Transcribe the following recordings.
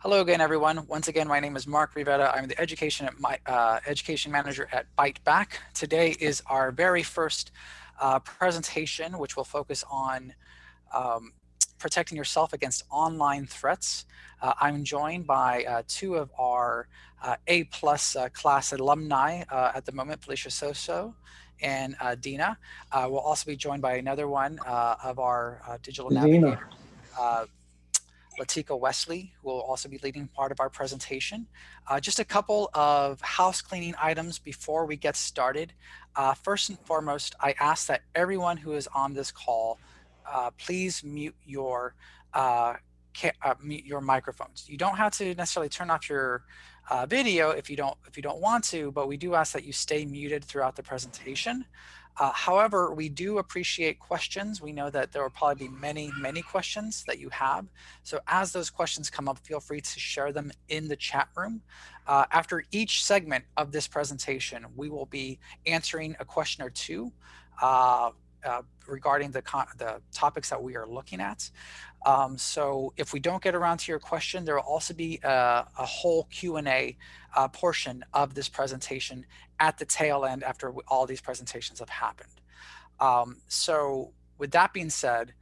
Hello again, everyone. Once again, my name is Mark Rivetta. I'm the education manager at Byte Back. Today is our very first presentation, which will focus on protecting yourself against online threats. I'm joined by two of our A-plus class alumni at the moment, Felicia Soso and Dina. We'll also be joined by another one of our digital navigators. Latika Wesley, who will also be leading part of our presentation. Just a couple of house cleaning items before we get started. First and foremost, I ask that everyone who is on this call, please mute your microphones. You don't have to necessarily turn off your video if you don't want to, but we do ask that you stay muted throughout the presentation. However, we do appreciate questions. We know that there will probably be many questions that you have. So as those questions come up, feel free to share them in the chat room. After each segment of this presentation, we will be answering a question or two regarding the topics that we are looking at. So if we don't get around to your question, there will also be a whole Q&A portion of this presentation at the tail end after all these presentations have happened. So with that being said,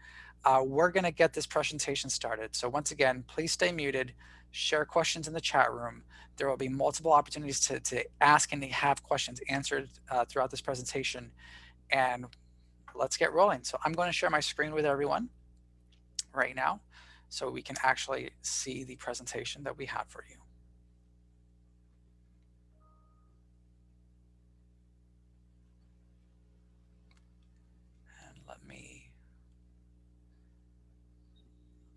we're going to get this presentation started. So once again, please stay muted, share questions in the chat room. There will be multiple opportunities to ask and have questions answered throughout this presentation. And let's get rolling. So I'm going to share my screen with everyone right now so we can actually see the presentation that we have for you. And let me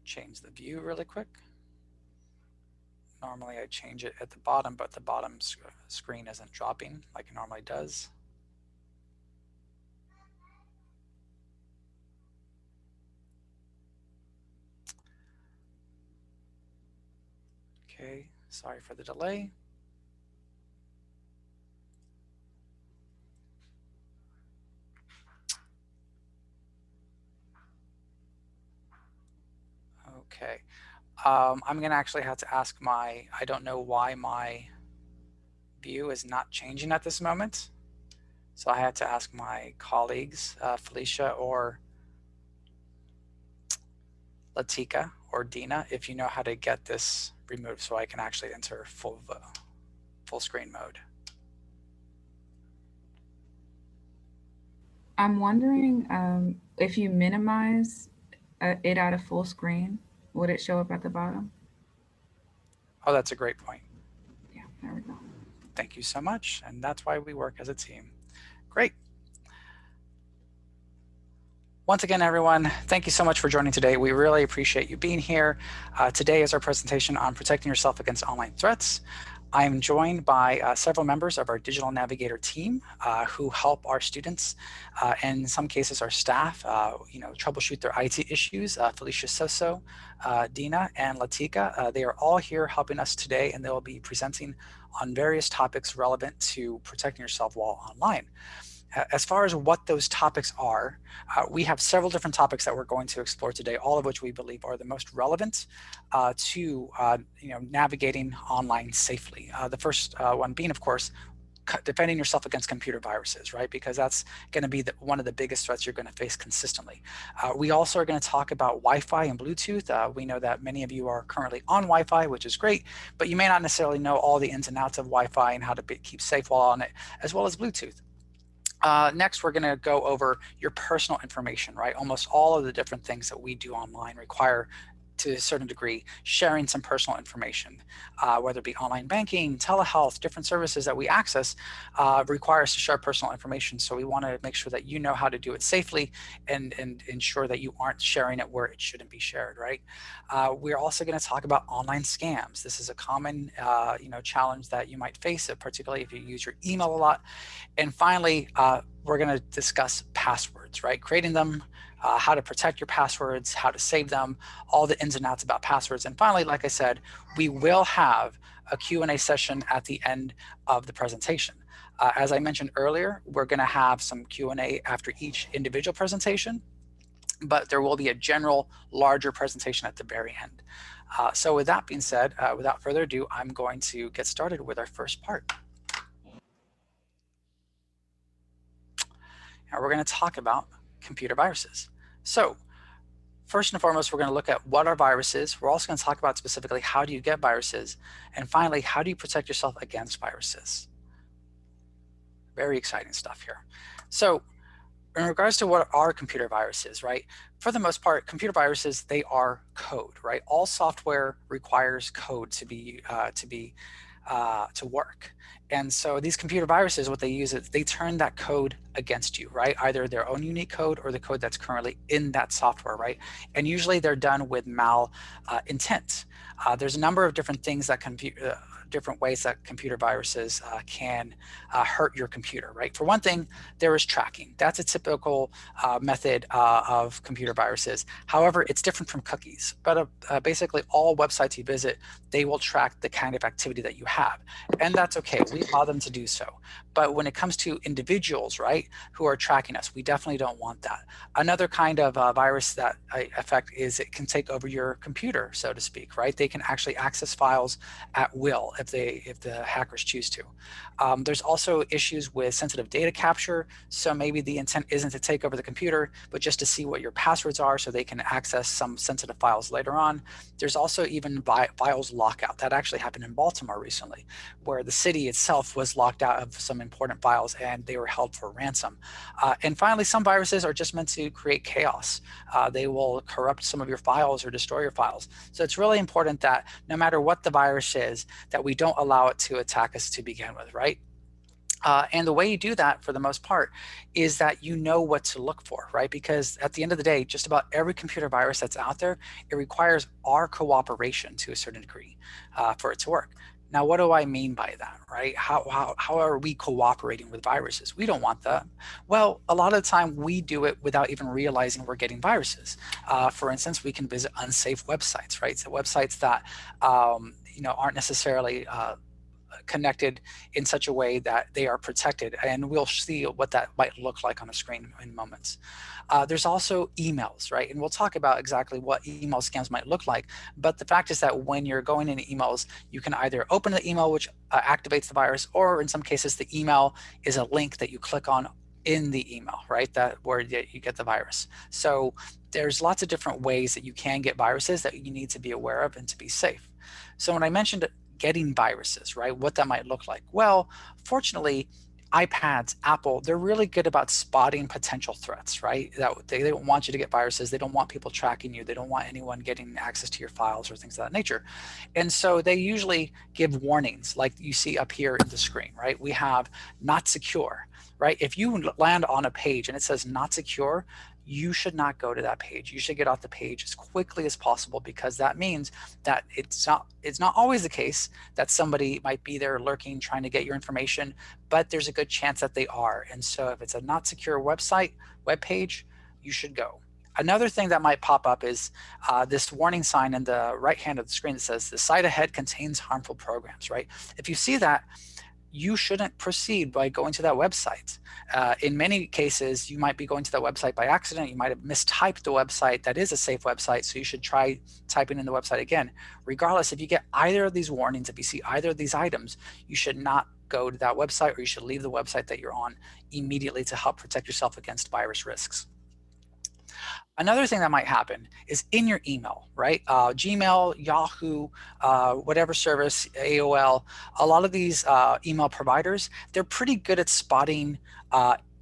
change the view really quick. Normally I change it at the bottom, but the bottom screen isn't dropping like it normally does. Okay, sorry for the delay. Okay, I'm going to actually have to ask I don't know why my view is not changing at this moment. So I had to ask my colleagues, Felicia or Latika or Dina, if you know how to get this removed so I can actually enter full screen mode. I'm wondering if you minimize it out of full screen, would it show up at the bottom? Oh, that's a great point. Yeah, there we go. Thank you so much. And that's why we work as a team. Great. Once again, everyone, thank you so much for joining today. We really appreciate you being here. Today is our presentation on protecting yourself against online threats. I am joined by several members of our Digital Navigator team who help our students and in some cases our staff, troubleshoot their IT issues. Felicia Soso, Dina, and Latika, they are all here helping us today, and they will be presenting on various topics relevant to protecting yourself while online. As far as what those topics are, we have several different topics that we're going to explore today, all of which we believe are the most relevant to navigating online safely. The first one being, of course, defending yourself against computer viruses, right? Because that's going to be one of the biggest threats you're going to face consistently. We also are going to talk about Wi-Fi and Bluetooth. We know that many of you are currently on Wi-Fi, which is great, but you may not necessarily know all the ins and outs of Wi-Fi and how to keep safe while on it, as well as Bluetooth. Next, we're going to go over your personal information, right? Almost all of the different things that we do online require, to a certain degree, sharing some personal information, whether it be online banking, telehealth, different services that we access require us to share personal information. So we want to make sure that you know how to do it safely and ensure that you aren't sharing it where it shouldn't be shared, right? We're also going to talk about online scams. This is a common challenge that you might face, particularly if you use your email a lot. And finally, we're going to discuss passwords, right? Creating them, how to protect your passwords, how to save them, all the ins and outs about passwords. And finally, like I said, we will have a Q&A session at the end of the presentation. As I mentioned earlier, we're going to have some Q&A after each individual presentation. but there will be a general larger presentation at the very end. So with that being said, without further ado, I'm going to get started with our first part. Now we're going to talk about computer viruses. So first and foremost, we're going to look at what are viruses. We're also going to talk about specifically how do you get viruses. And finally, how do you protect yourself against viruses? Very exciting stuff here. So in regards to what are computer viruses, right? For the most part, computer viruses, they are code, right? All software requires code to work. And so these computer viruses, what they use is they turn that code against you, right? Either their own unique code or the code that's currently in that software, right? And usually they're done with intent. There's a number of different things that different ways that computer viruses can hurt your computer, right? For one thing, there is tracking. That's a typical method of computer viruses. However, it's different from cookies. But basically, all websites you visit, they will track the kind of activity that you have. And that's okay. We allow them to do so. But when it comes to individuals, right, who are tracking us, we definitely don't want that. Another kind of virus that affect is it can take over your computer, so to speak, right? They can actually access files at will if the hackers choose to. There's also issues with sensitive data capture. So maybe the intent isn't to take over the computer, but just to see what your passwords are so they can access some sensitive files later on. There's also even files lockout. That actually happened in Baltimore recently, where the city itself was locked out of some important files and they were held for ransom. And finally, some viruses are just meant to create chaos. They will corrupt some of your files or destroy your files. So it's really important that no matter what the virus is, that we don't allow it to attack us to begin with, right? And the way you do that, for the most part, is that you know what to look for, right? Because at the end of the day, just about every computer virus that's out there, it requires our cooperation to a certain degree for it to work. Now, what do I mean by that, right? How are we cooperating with viruses? We don't want that. Well, a lot of the time we do it without even realizing we're getting viruses. For instance, we can visit unsafe websites, right? So websites that aren't necessarily connected in such a way that they are protected, and we'll see what that might look like on a screen in moments. There's also emails, right? And we'll talk about exactly what email scams might look like. But the fact is that when you're going into emails, you can either open the email, which activates the virus, or in some cases, the email is a link that you click on in the email, right? That where you get the virus. So there's lots of different ways that you can get viruses that you need to be aware of and to be safe. So when I mentioned getting viruses, right, what that might look like. Well, fortunately, iPads, Apple, they're really good about spotting potential threats, right? That they don't want you to get viruses. They don't want people tracking you. They don't want anyone getting access to your files or things of that nature. And so they usually give warnings like you see up here in the screen, right? We have not secure, right? If you land on a page and it says not secure, you should not go to that page. You should get off the page as quickly as possible, because that means that it's not always the case that somebody might be there lurking trying to get your information, but there's a good chance that they are. And so if it's a not secure web page, you should go. Another thing that might pop up is this warning sign in the right hand of the screen that says the site ahead contains harmful programs, right? If you see that, you shouldn't proceed by going to that website. In many cases, you might be going to that website by accident. You might have mistyped the website that is a safe website, so you should try typing in the website again. Regardless, if you get either of these warnings, if you see either of these items, you should not go to that website, or you should leave the website that you're on immediately to help protect yourself against virus risks. Another thing that might happen is in your email, right? Gmail, Yahoo, whatever service, AOL, a lot of these email providers, they're pretty good at spotting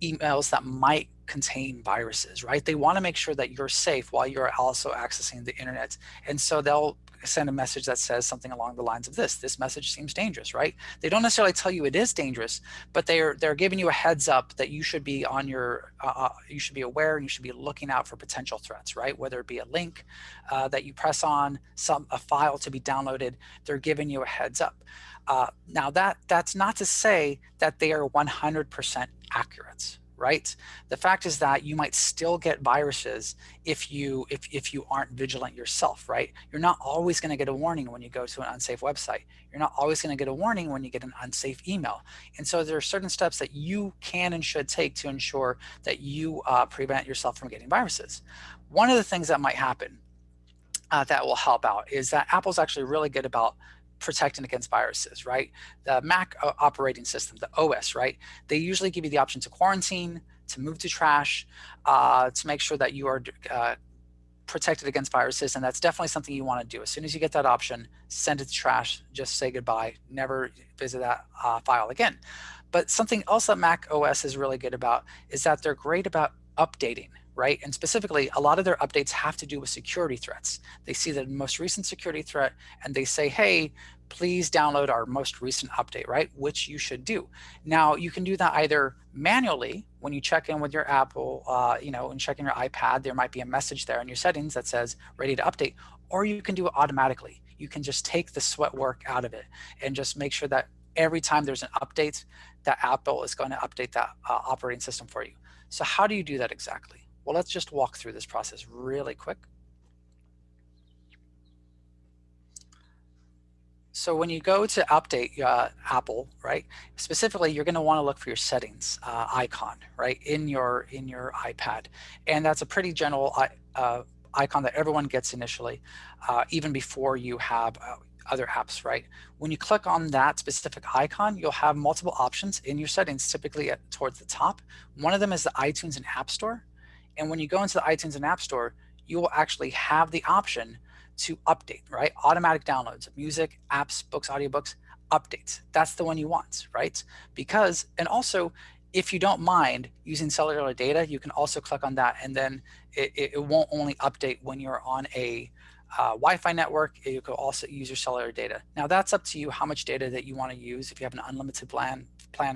emails that might contain viruses, right? They want to make sure that you're safe while you're also accessing the internet. And so they'll send a message that says something along the lines of this message seems dangerous, right? They don't necessarily tell you it is dangerous, but they're giving you a heads up that you should be on your, you should be aware, and you should be looking out for potential threats, right? Whether it be a link that you press on, a file to be downloaded, they're giving you a heads up. Now that's not to say that they are 100% accurate, right? The fact is that you might still get viruses if you aren't vigilant yourself, right? You're not always going to get a warning when you go to an unsafe website. You're not always going to get a warning when you get an unsafe email. And so there are certain steps that you can and should take to ensure that you prevent yourself from getting viruses. One of the things that might happen that will help out is that Apple's actually really good about protecting against viruses, right? The Mac operating system, the OS, right? They usually give you the option to quarantine, to move to trash, to make sure that you are protected against viruses, and that's definitely something you want to do. As soon as you get that option, send it to trash, just say goodbye, never visit that file again. But something else that Mac OS is really good about is that they're great about updating, right? And specifically, a lot of their updates have to do with security threats. They see the most recent security threat and they say, hey, please download our most recent update, right? Which you should do. Now, you can do that either manually when you check in with your Apple, and check in your iPad, there might be a message there in your settings that says ready to update, or you can do it automatically. You can just take the sweat work out of it and just make sure that every time there's an update, that Apple is going to update that operating system for you. So how do you do that exactly? Well, let's just walk through this process really quick. So when you go to update Apple, right, specifically, you're going to want to look for your settings icon, right, in your iPad, and that's a pretty general icon that everyone gets initially, even before you have other apps, right? When you click on that specific icon, you'll have multiple options in your settings, typically towards the top. One of them is the iTunes and App Store, and when you go into the iTunes and App Store, you will actually have the option to update, right? Automatic downloads of music, apps, books, audiobooks, updates. That's the one you want, right? Because, and also, if you don't mind using cellular data, you can also click on that, and then it won't only update when you're on a Wi-Fi network. You could also use your cellular data. Now that's up to you how much data that you want to use, if you have an unlimited plan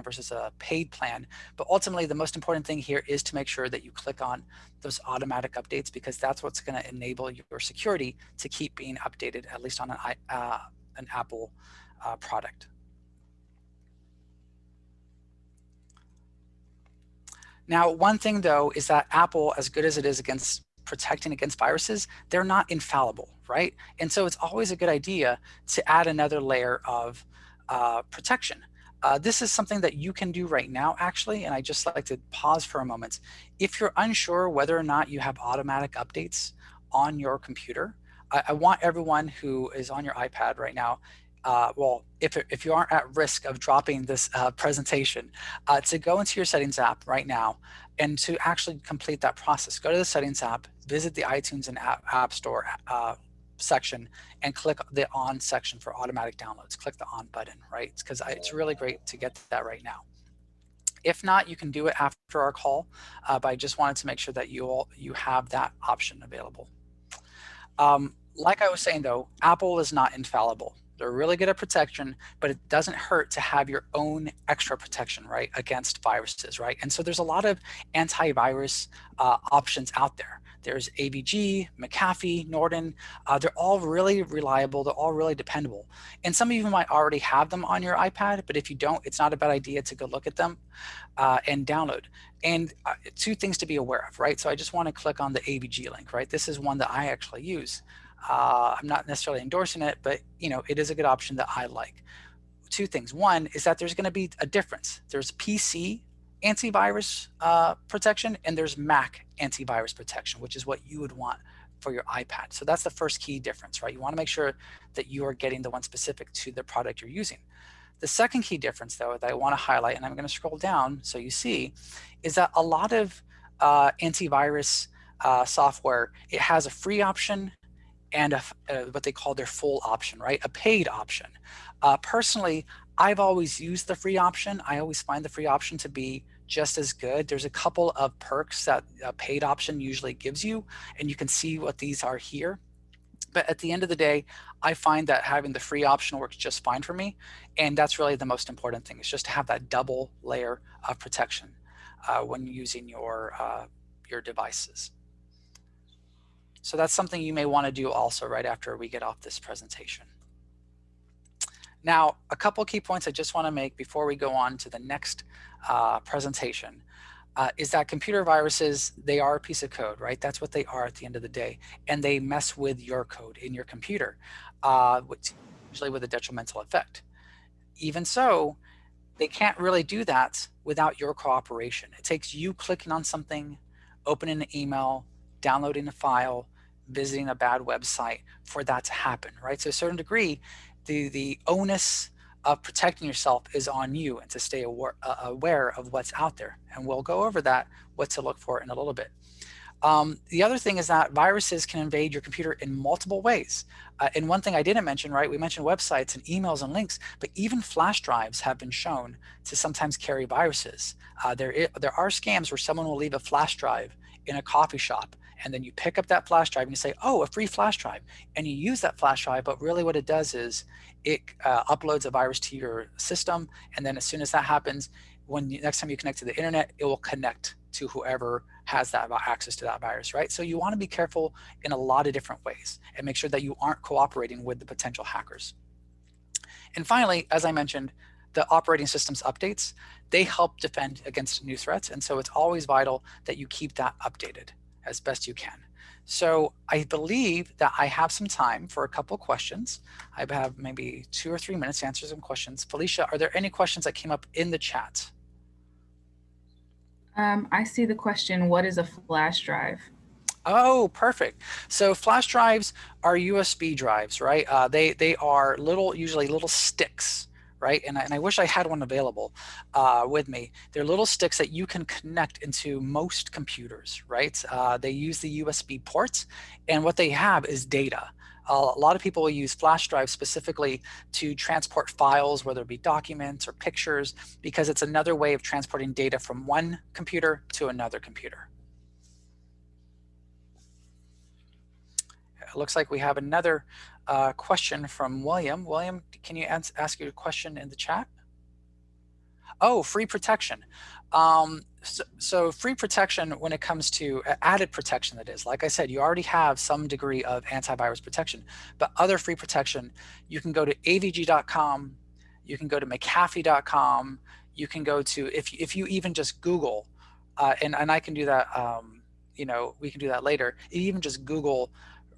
versus a paid plan. But ultimately, the most important thing here is to make sure that you click on those automatic updates, because that's what's going to enable your security to keep being updated, at least on an Apple product. Now, one thing though is that Apple, as good as it is against protecting against viruses, they're not infallible, right? And so it's always a good idea to add another layer of protection. This is something that you can do right now, actually, and I just like to pause for a moment. If you're unsure whether or not you have automatic updates on your computer, I want everyone who is on your iPad right now, well, if you aren't at risk of dropping this presentation, to go into your settings app right now and to actually complete that process. Go to the settings app, visit the iTunes and App Store section, and click the on section for automatic downloads. Click the on button, right? Because it's really great to get that right now. If not, you can do it after our call, but I just wanted to make sure that you have that option available. Like I was saying though, Apple is not infallible. They're really good at protection, but it doesn't hurt to have your own extra protection, right, against viruses, right? And so there's a lot of antivirus options out there. There's AVG, McAfee, Norton. They're all really reliable. They're all really dependable. And some of you might already have them on your iPad, but if you don't, it's not a bad idea to go look at them and download. And two things to be aware of, right? So I just want to click on the AVG link, right? This is one that I actually use. I'm not necessarily endorsing it, but it is a good option that I like. Two things. One is that there's going to be a difference. There's PC antivirus protection, and there's Mac antivirus protection, which is what you would want for your iPad. So that's the first key difference, right? You want to make sure that you are getting the one specific to the product you're using. The second key difference, though, that I want to highlight, and I'm going to scroll down so you see, is that a lot of antivirus software, it has a free option and what they call their full option, right? A paid option. Personally, I've always used the free option. I always find the free option to be just as good. There's a couple of perks that a paid option usually gives you, and you can see what these are here. But at the end of the day, I find that having the free option works just fine for me. And that's really the most important thing, is just to have that double layer of protection when using your devices. So that's something you may want to do also right after we get off this presentation. Now, a couple key points I just want to make before we go on to the next presentation is that computer viruses, they are a piece of code, right? That's what they are at the end of the day. And they mess with your code in your computer, usually with a detrimental effect. Even so, they can't really do that without your cooperation. It takes you clicking on something, opening an email, downloading a file, visiting a bad website for that to happen, right? So to a certain degree, the onus of protecting yourself is on you and to stay aware of what's out there. And we'll go over that, what to look for in a little bit. The other thing is that viruses can invade your computer in multiple ways. And one thing I didn't mention, right, we mentioned websites and emails and links, but even flash drives have been shown to sometimes carry viruses. There are scams where someone will leave a flash drive in a coffee shop, and then you pick up that flash drive and you say, oh, a free flash drive, and you use that flash drive, but really what it does is it uploads a virus to your system, and then as soon as that happens, next time you connect to the internet, it will connect to whoever has that access to that virus, right? So you want to be careful in a lot of different ways and make sure that you aren't cooperating with the potential hackers. And finally, as I mentioned, the operating system's updates, they help defend against new threats. And so it's always vital that you keep that updated as best you can. So I believe that I have some time for a couple questions. I have maybe 2 or 3 minutes to answer some questions. Felicia, are there any questions that came up in the chat? I see the question, what is a flash drive? Oh, perfect. So flash drives are USB drives, right? They are usually little sticks, right? And I wish I had one available with me. They're little sticks that you can connect into most computers, right? They use the USB ports, and what they have is data. A lot of people will use flash drives specifically to transport files, whether it be documents or pictures, because it's another way of transporting data from one computer to another computer. It looks like we have another question from William. William, can you ask your question in the chat? Oh, free protection. So free protection when it comes to added protection, that is, like I said, you already have some degree of antivirus protection, but other free protection, you can go to avg.com, you can go to mcafee.com, you can go to, if you even just Google, and I can do that, you know, we can do that later. If you even just Google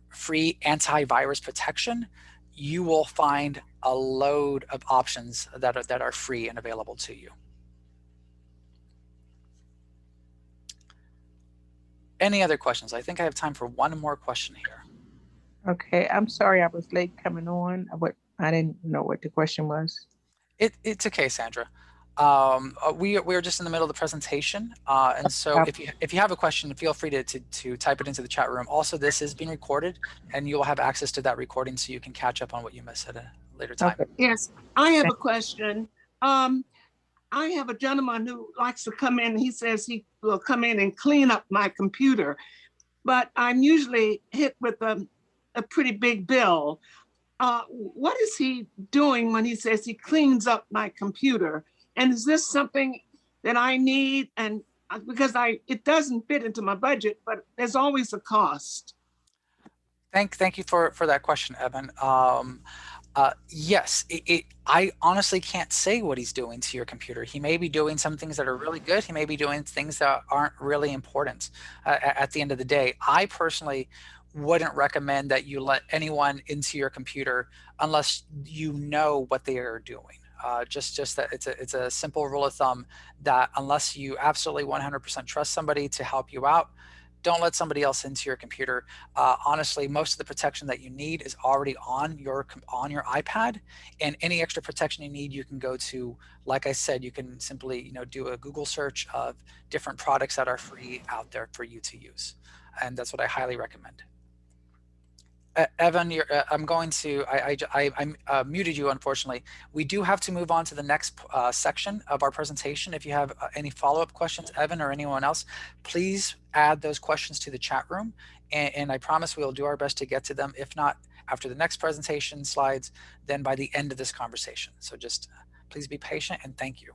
free antivirus protection, you will find a load of options that are free and available to you. Any other questions? I think I have time for one more question here. Okay, I'm sorry I was late coming on, but I didn't know what the question was. It's okay, Sandra. We're just in the middle of the presentation, and so if you have a question, feel free to type it into the chat room. Also, this is being recorded, and you will have access to that recording, so you can catch up on what you missed at a later time. Okay. Yes, I have a question. I have a gentleman who likes to come in. He says he will come in and clean up my computer, but I'm usually hit with a pretty big bill. What is he doing when he says he cleans up my computer? And is this something that I need? And because it doesn't fit into my budget, but there's always a cost. Thank you for that question, Evan. Yes, I honestly can't say what he's doing to your computer. He may be doing some things that are really good. He may be doing things that aren't really important at the end of the day. I personally wouldn't recommend that you let anyone into your computer unless you know what they are doing. Just that it's a simple rule of thumb that unless you absolutely 100% trust somebody to help you out, don't let somebody else into your computer. Honestly, most of the protection that you need is already on your iPad, and any extra protection you need, you can go to, like I said, you can simply do a Google search of different products that are free out there for you to use, and that's what I highly recommend. Evan, I'm going to, I muted you, unfortunately. We do have to move on to the next section of our presentation. If you have any follow-up questions, Evan or anyone else, please add those questions to the chat room. And I promise we'll do our best to get to them. If not after the next presentation slides, then by the end of this conversation. So just please be patient and thank you.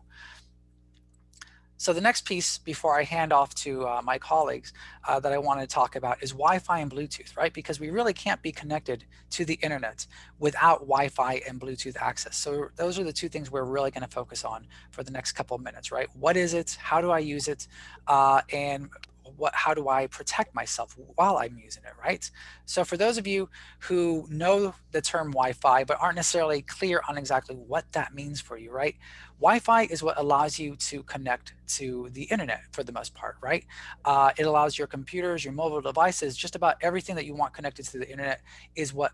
So the next piece before I hand off to my colleagues that I want to talk about is Wi-Fi and Bluetooth, right? Because we really can't be connected to the internet without Wi-Fi and Bluetooth access. So those are the two things we're really going to focus on for the next couple of minutes, right? What is it? How do I use it? And how do I protect myself while I'm using it, right? So for those of you who know the term Wi-Fi but aren't necessarily clear on exactly what that means for you, right? Wi-Fi is what allows you to connect to the internet for the most part, right? It allows your computers, your mobile devices, just about everything that you want connected to the internet is what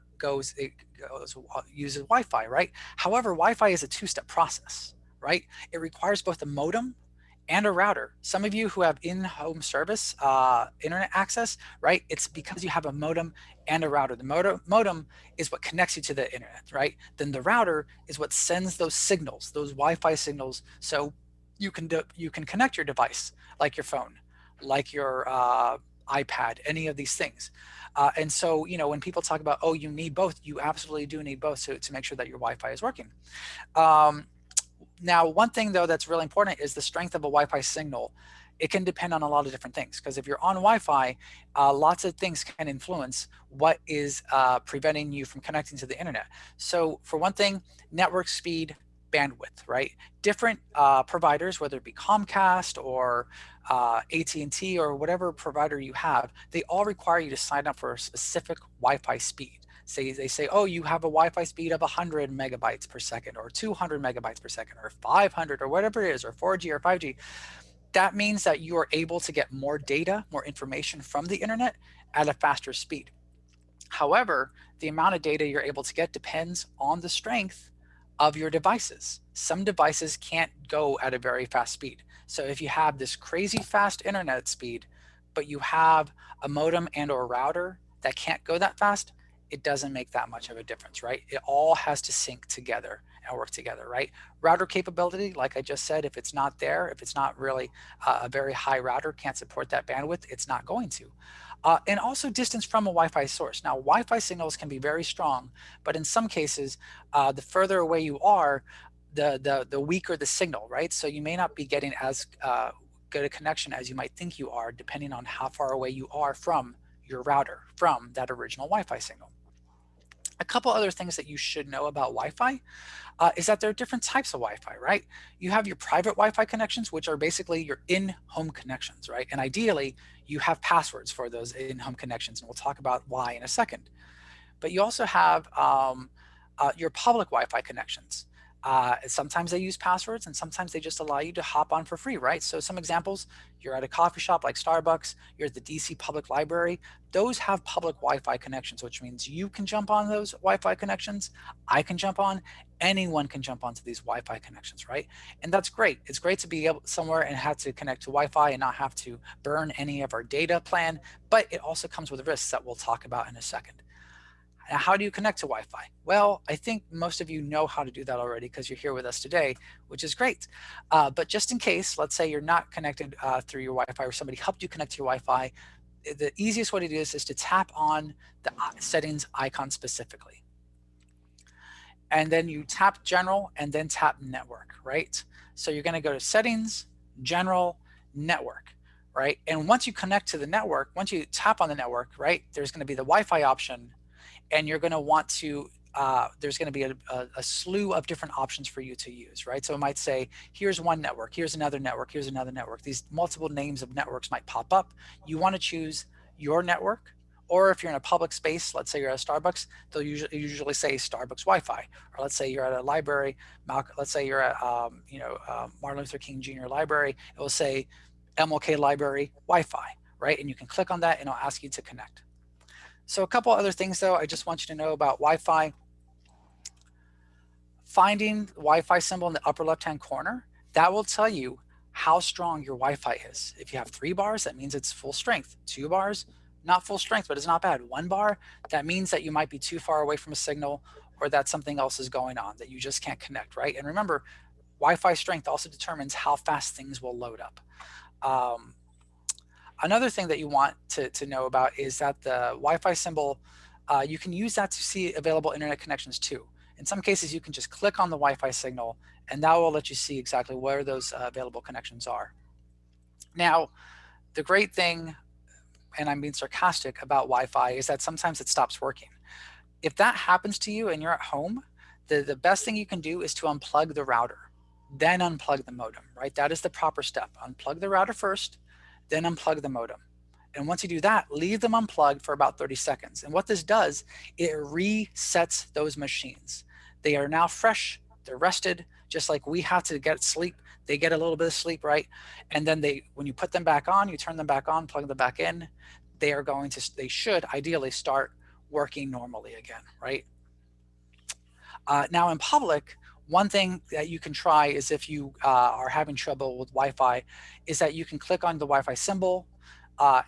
uses Wi-Fi, right? However, Wi-Fi is a two-step process, right? It requires both a modem and a router. Some of you who have in-home service internet access, right? It's because you have a modem and a router. The modem is what connects you to the internet, right? Then the router is what sends those signals, those Wi-Fi signals, so you can connect your device, like your phone, like your iPad, any of these things. And so, you know, when people talk about, oh, you need both, you absolutely do need both to make sure that your Wi-Fi is working. Now, one thing though that's really important is the strength of a Wi-Fi signal. It can depend on a lot of different things, because if you're on Wi-Fi, lots of things can influence what is preventing you from connecting to the internet. So for one thing, network speed, bandwidth, right? Different providers, whether it be Comcast or AT&T or whatever provider you have, they all require you to sign up for a specific Wi-Fi speed. They say, oh, you have a Wi-Fi speed of 100 megabytes per second, or 200 megabytes per second, or 500, or whatever it is, or 4G or 5G. That means that you are able to get more data, more information from the internet at a faster speed. However, the amount of data you're able to get depends on the strength of your devices. Some devices can't go at a very fast speed. So if you have this crazy fast internet speed, but you have a modem and or router that can't go that fast, it doesn't make that much of a difference, right? It all has to sync together and work together, right? Router capability, like I just said, if it's not there, if it's not really a very high router, can't support that bandwidth, it's not going to. And also distance from a Wi-Fi source. Now, Wi-Fi signals can be very strong, but in some cases, the further away you are, the weaker the signal, right? So you may not be getting as good a connection as you might think you are, depending on how far away you are from your router, from that original Wi-Fi signal. A couple other things that you should know about Wi-Fi is that there are different types of Wi-Fi, right? You have your private Wi-Fi connections, which are basically your in-home connections, right? And ideally, you have passwords for those in-home connections, and we'll talk about why in a second. But you also have your public Wi-Fi connections. Sometimes they use passwords, and sometimes they just allow you to hop on for free, right? So some examples, you're at a coffee shop like Starbucks, you're at the DC Public Library, those have public Wi-Fi connections, which means you can jump on those Wi-Fi connections, I can jump on, anyone can jump onto these Wi-Fi connections, right? And that's great. It's great to be able somewhere and have to connect to Wi-Fi and not have to burn any of our data plan, but it also comes with risks that we'll talk about in a second. Now, how do you connect to Wi-Fi? Well, I think most of you know how to do that already because you're here with us today, which is great. But just in case, let's say you're not connected through your Wi-Fi, or somebody helped you connect to your Wi-Fi, the easiest way to do this is to tap on the settings icon specifically. And then you tap general and then tap network, right? So you're gonna go to settings, general, network, right? And once you connect to the network, once you tap on the network, right, there's gonna be the Wi-Fi option, and you're going to want to, there's going to be a slew of different options for you to use, right? So it might say, here's one network, here's another network, here's another network. These multiple names of networks might pop up. You want to choose your network, or if you're in a public space, let's say you're at a Starbucks, they'll usually say Starbucks Wi-Fi. Or let's say you're at a library, let's say you're at Martin Luther King Jr. Library, it will say MLK Library Wi-Fi, right? And you can click on that and it'll ask you to connect. So a couple other things though, I just want you to know about Wi-Fi. Finding the Wi-Fi symbol in the upper left-hand corner, that will tell you how strong your Wi-Fi is. If you have 3 bars, that means it's full strength. 2 bars, not full strength, but it's not bad. 1 bar, that means that you might be too far away from a signal, or that something else is going on, that you just can't connect, right? And remember, Wi-Fi strength also determines how fast things will load up. Another thing that you want to know about is that the Wi-Fi symbol, you can use that to see available internet connections too. In some cases, you can just click on the Wi-Fi signal, and that will let you see exactly where those available connections are. Now, the great thing, and I'm being sarcastic about Wi-Fi, is that sometimes it stops working. If that happens to you and you're at home, the best thing you can do is to unplug the router, then unplug the modem, right? That is the proper step. Unplug the router first, then unplug the modem. And once you do that, leave them unplugged for about 30 seconds. And what this does, it resets those machines. They are now fresh, they're rested, just like we have to get sleep. They get a little bit of sleep, right? And then when you put them back on, you turn them back on, plug them back in, they should ideally start working normally again, right? Now in public, one thing that you can try is if you are having trouble with Wi-Fi, is that you can click on the Wi-Fi symbol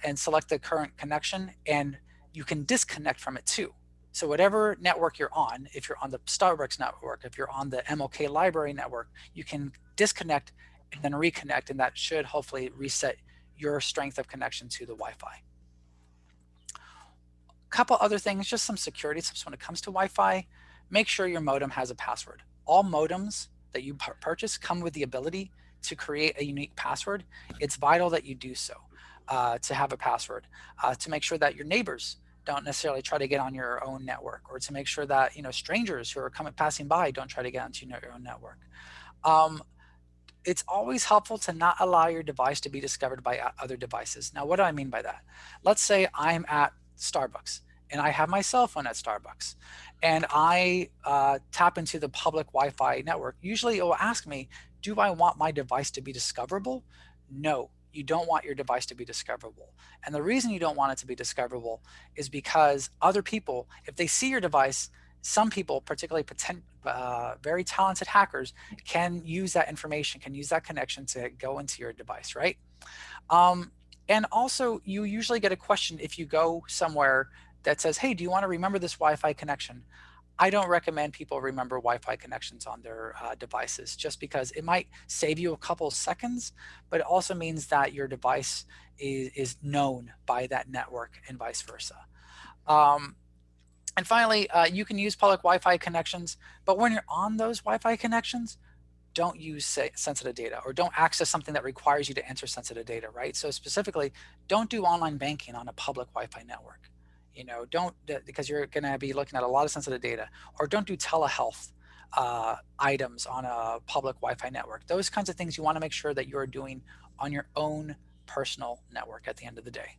and select the current connection, and you can disconnect from it too. So whatever network you're on, if you're on the Starbucks network, if you're on the MLK library network, you can disconnect and then reconnect, and that should hopefully reset your strength of connection to the Wi-Fi. A couple other things, just some security tips when it comes to Wi-Fi. Make sure your modem has a password. All modems that you purchase come with the ability to create a unique password. It's vital that you do so to have a password, to make sure that your neighbors don't necessarily try to get on your own network, or to make sure that strangers who are passing by don't try to get onto your own network. It's always helpful to not allow your device to be discovered by other devices. Now, what do I mean by that? Let's say I'm at Starbucks and I have my cell phone at Starbucks and I tap into the public Wi-Fi network. Usually it will ask me, do I want my device to be discoverable? No, you don't want your device to be discoverable. And the reason you don't want it to be discoverable is because other people, if they see your device, some people, particularly very talented hackers, can use that information, can use that connection to go into your device, right? And also, you usually get a question if you go somewhere that says, hey, do you want to remember this Wi-Fi connection? I don't recommend people remember Wi-Fi connections on their devices, just because it might save you a couple of seconds, but it also means that your device is known by that network and vice versa. And finally, you can use public Wi-Fi connections, but when you're on those Wi-Fi connections, don't use sensitive data, or don't access something that requires you to enter sensitive data, right? So specifically, don't do online banking on a public Wi-Fi network. Don't, because you're going to be looking at a lot of sensitive data, or don't do telehealth items on a public Wi-Fi network. Those kinds of things you want to make sure that you're doing on your own personal network at the end of the day.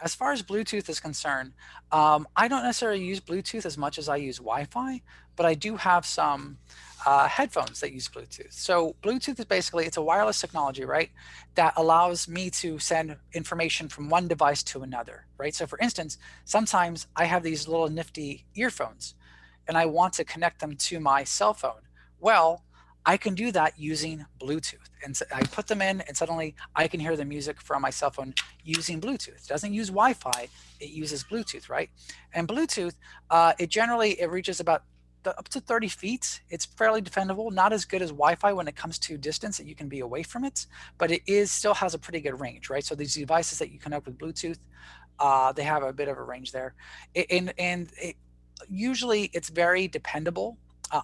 As far as Bluetooth is concerned, I don't necessarily use Bluetooth as much as I use Wi-Fi, but I do have some headphones that use Bluetooth. So Bluetooth is basically, it's a wireless technology, right, that allows me to send information from one device to another, right? So for instance, sometimes I have these little nifty earphones and I want to connect them to my cell phone. Well, I can do that using Bluetooth. And so I put them in and suddenly I can hear the music from my cell phone using Bluetooth. It doesn't use Wi-Fi, it uses Bluetooth, right? And Bluetooth, it reaches about up to 30 feet. It's fairly defendable, not as good as Wi-Fi when it comes to distance that you can be away from it, but it still has a pretty good range, right? So these devices that you connect with Bluetooth, they have a bit of a range there. Usually it's very dependable.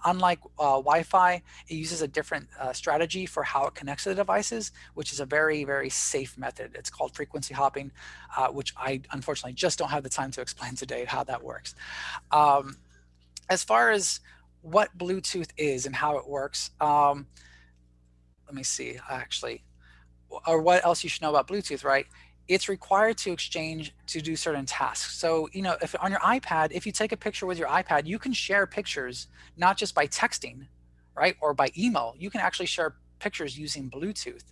Unlike Wi-Fi, it uses a different strategy for how it connects to the devices, which is a very, very safe method. It's called frequency hopping, which I unfortunately just don't have the time to explain today how that works. As far as what Bluetooth is and how it works, let me see, actually, or what else you should know about Bluetooth, right? It's required to do certain tasks. So, if on your iPad, if you take a picture with your iPad, you can share pictures, not just by texting, right? Or by email. You can actually share pictures using Bluetooth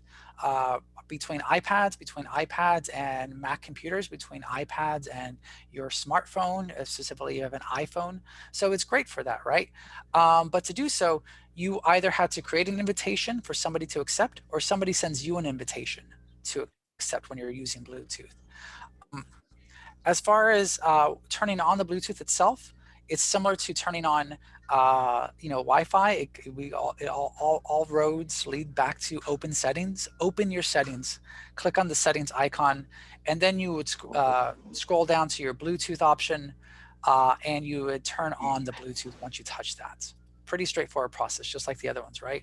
between iPads and Mac computers, between iPads and your smartphone, specifically you have an iPhone. So it's great for that, right? But to do so, you either have to create an invitation for somebody to accept, or somebody sends you an invitation to accept when you're using Bluetooth. As far as turning on the Bluetooth itself, it's similar to turning on Wi-Fi. All roads lead back to open settings. Open your settings, click on the settings icon, and then you would scroll down to your Bluetooth option, and you would turn on the Bluetooth once you touch that. Pretty straightforward process, just like the other ones, right?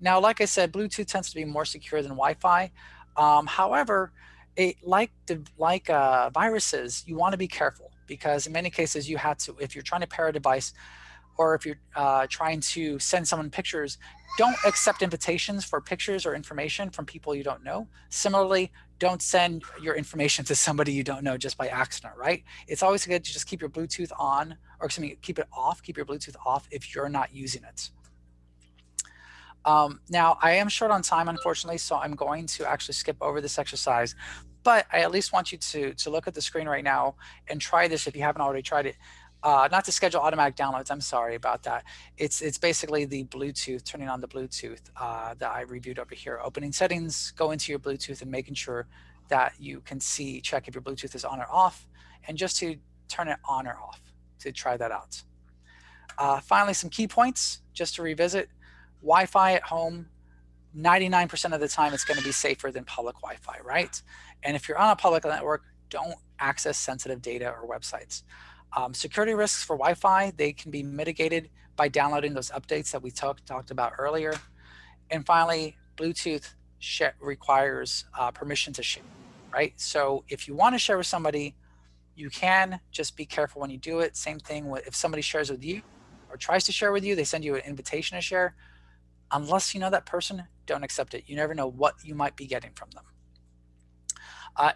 Now, like I said, Bluetooth tends to be more secure than Wi-Fi. However, like viruses, you want to be careful, because in many cases you have to, if you're trying to pair a device or if you're trying to send someone pictures, don't accept invitations for pictures or information from people you don't know. Similarly, don't send your information to somebody you don't know just by accident, right? It's always good to just keep your Bluetooth on, or excuse me, keep it off, keep your Bluetooth off if you're not using it. Now, I am short on time, unfortunately, so I'm going to actually skip over this exercise, but I at least want you to look at the screen right now and try this if you haven't already tried it. Not to schedule automatic downloads, I'm sorry about that. It's basically the Bluetooth, turning on the Bluetooth that I reviewed over here. Opening settings, go into your Bluetooth and making sure that you can see, check if your Bluetooth is on or off, and just to turn it on or off to try that out. Finally, some key points just to revisit. Wi-Fi at home, 99% of the time it's going to be safer than public Wi-Fi, right? And if you're on a public network, don't access sensitive data or websites. Security risks for Wi-Fi, they can be mitigated by downloading those updates that we talked about earlier. And finally, Bluetooth requires permission to share, right? So if you want to share with somebody, you can, just be careful when you do it. Same thing with if somebody shares with you or tries to share with you, they send you an invitation to share. Unless you know that person, don't accept it. You never know what you might be getting from them.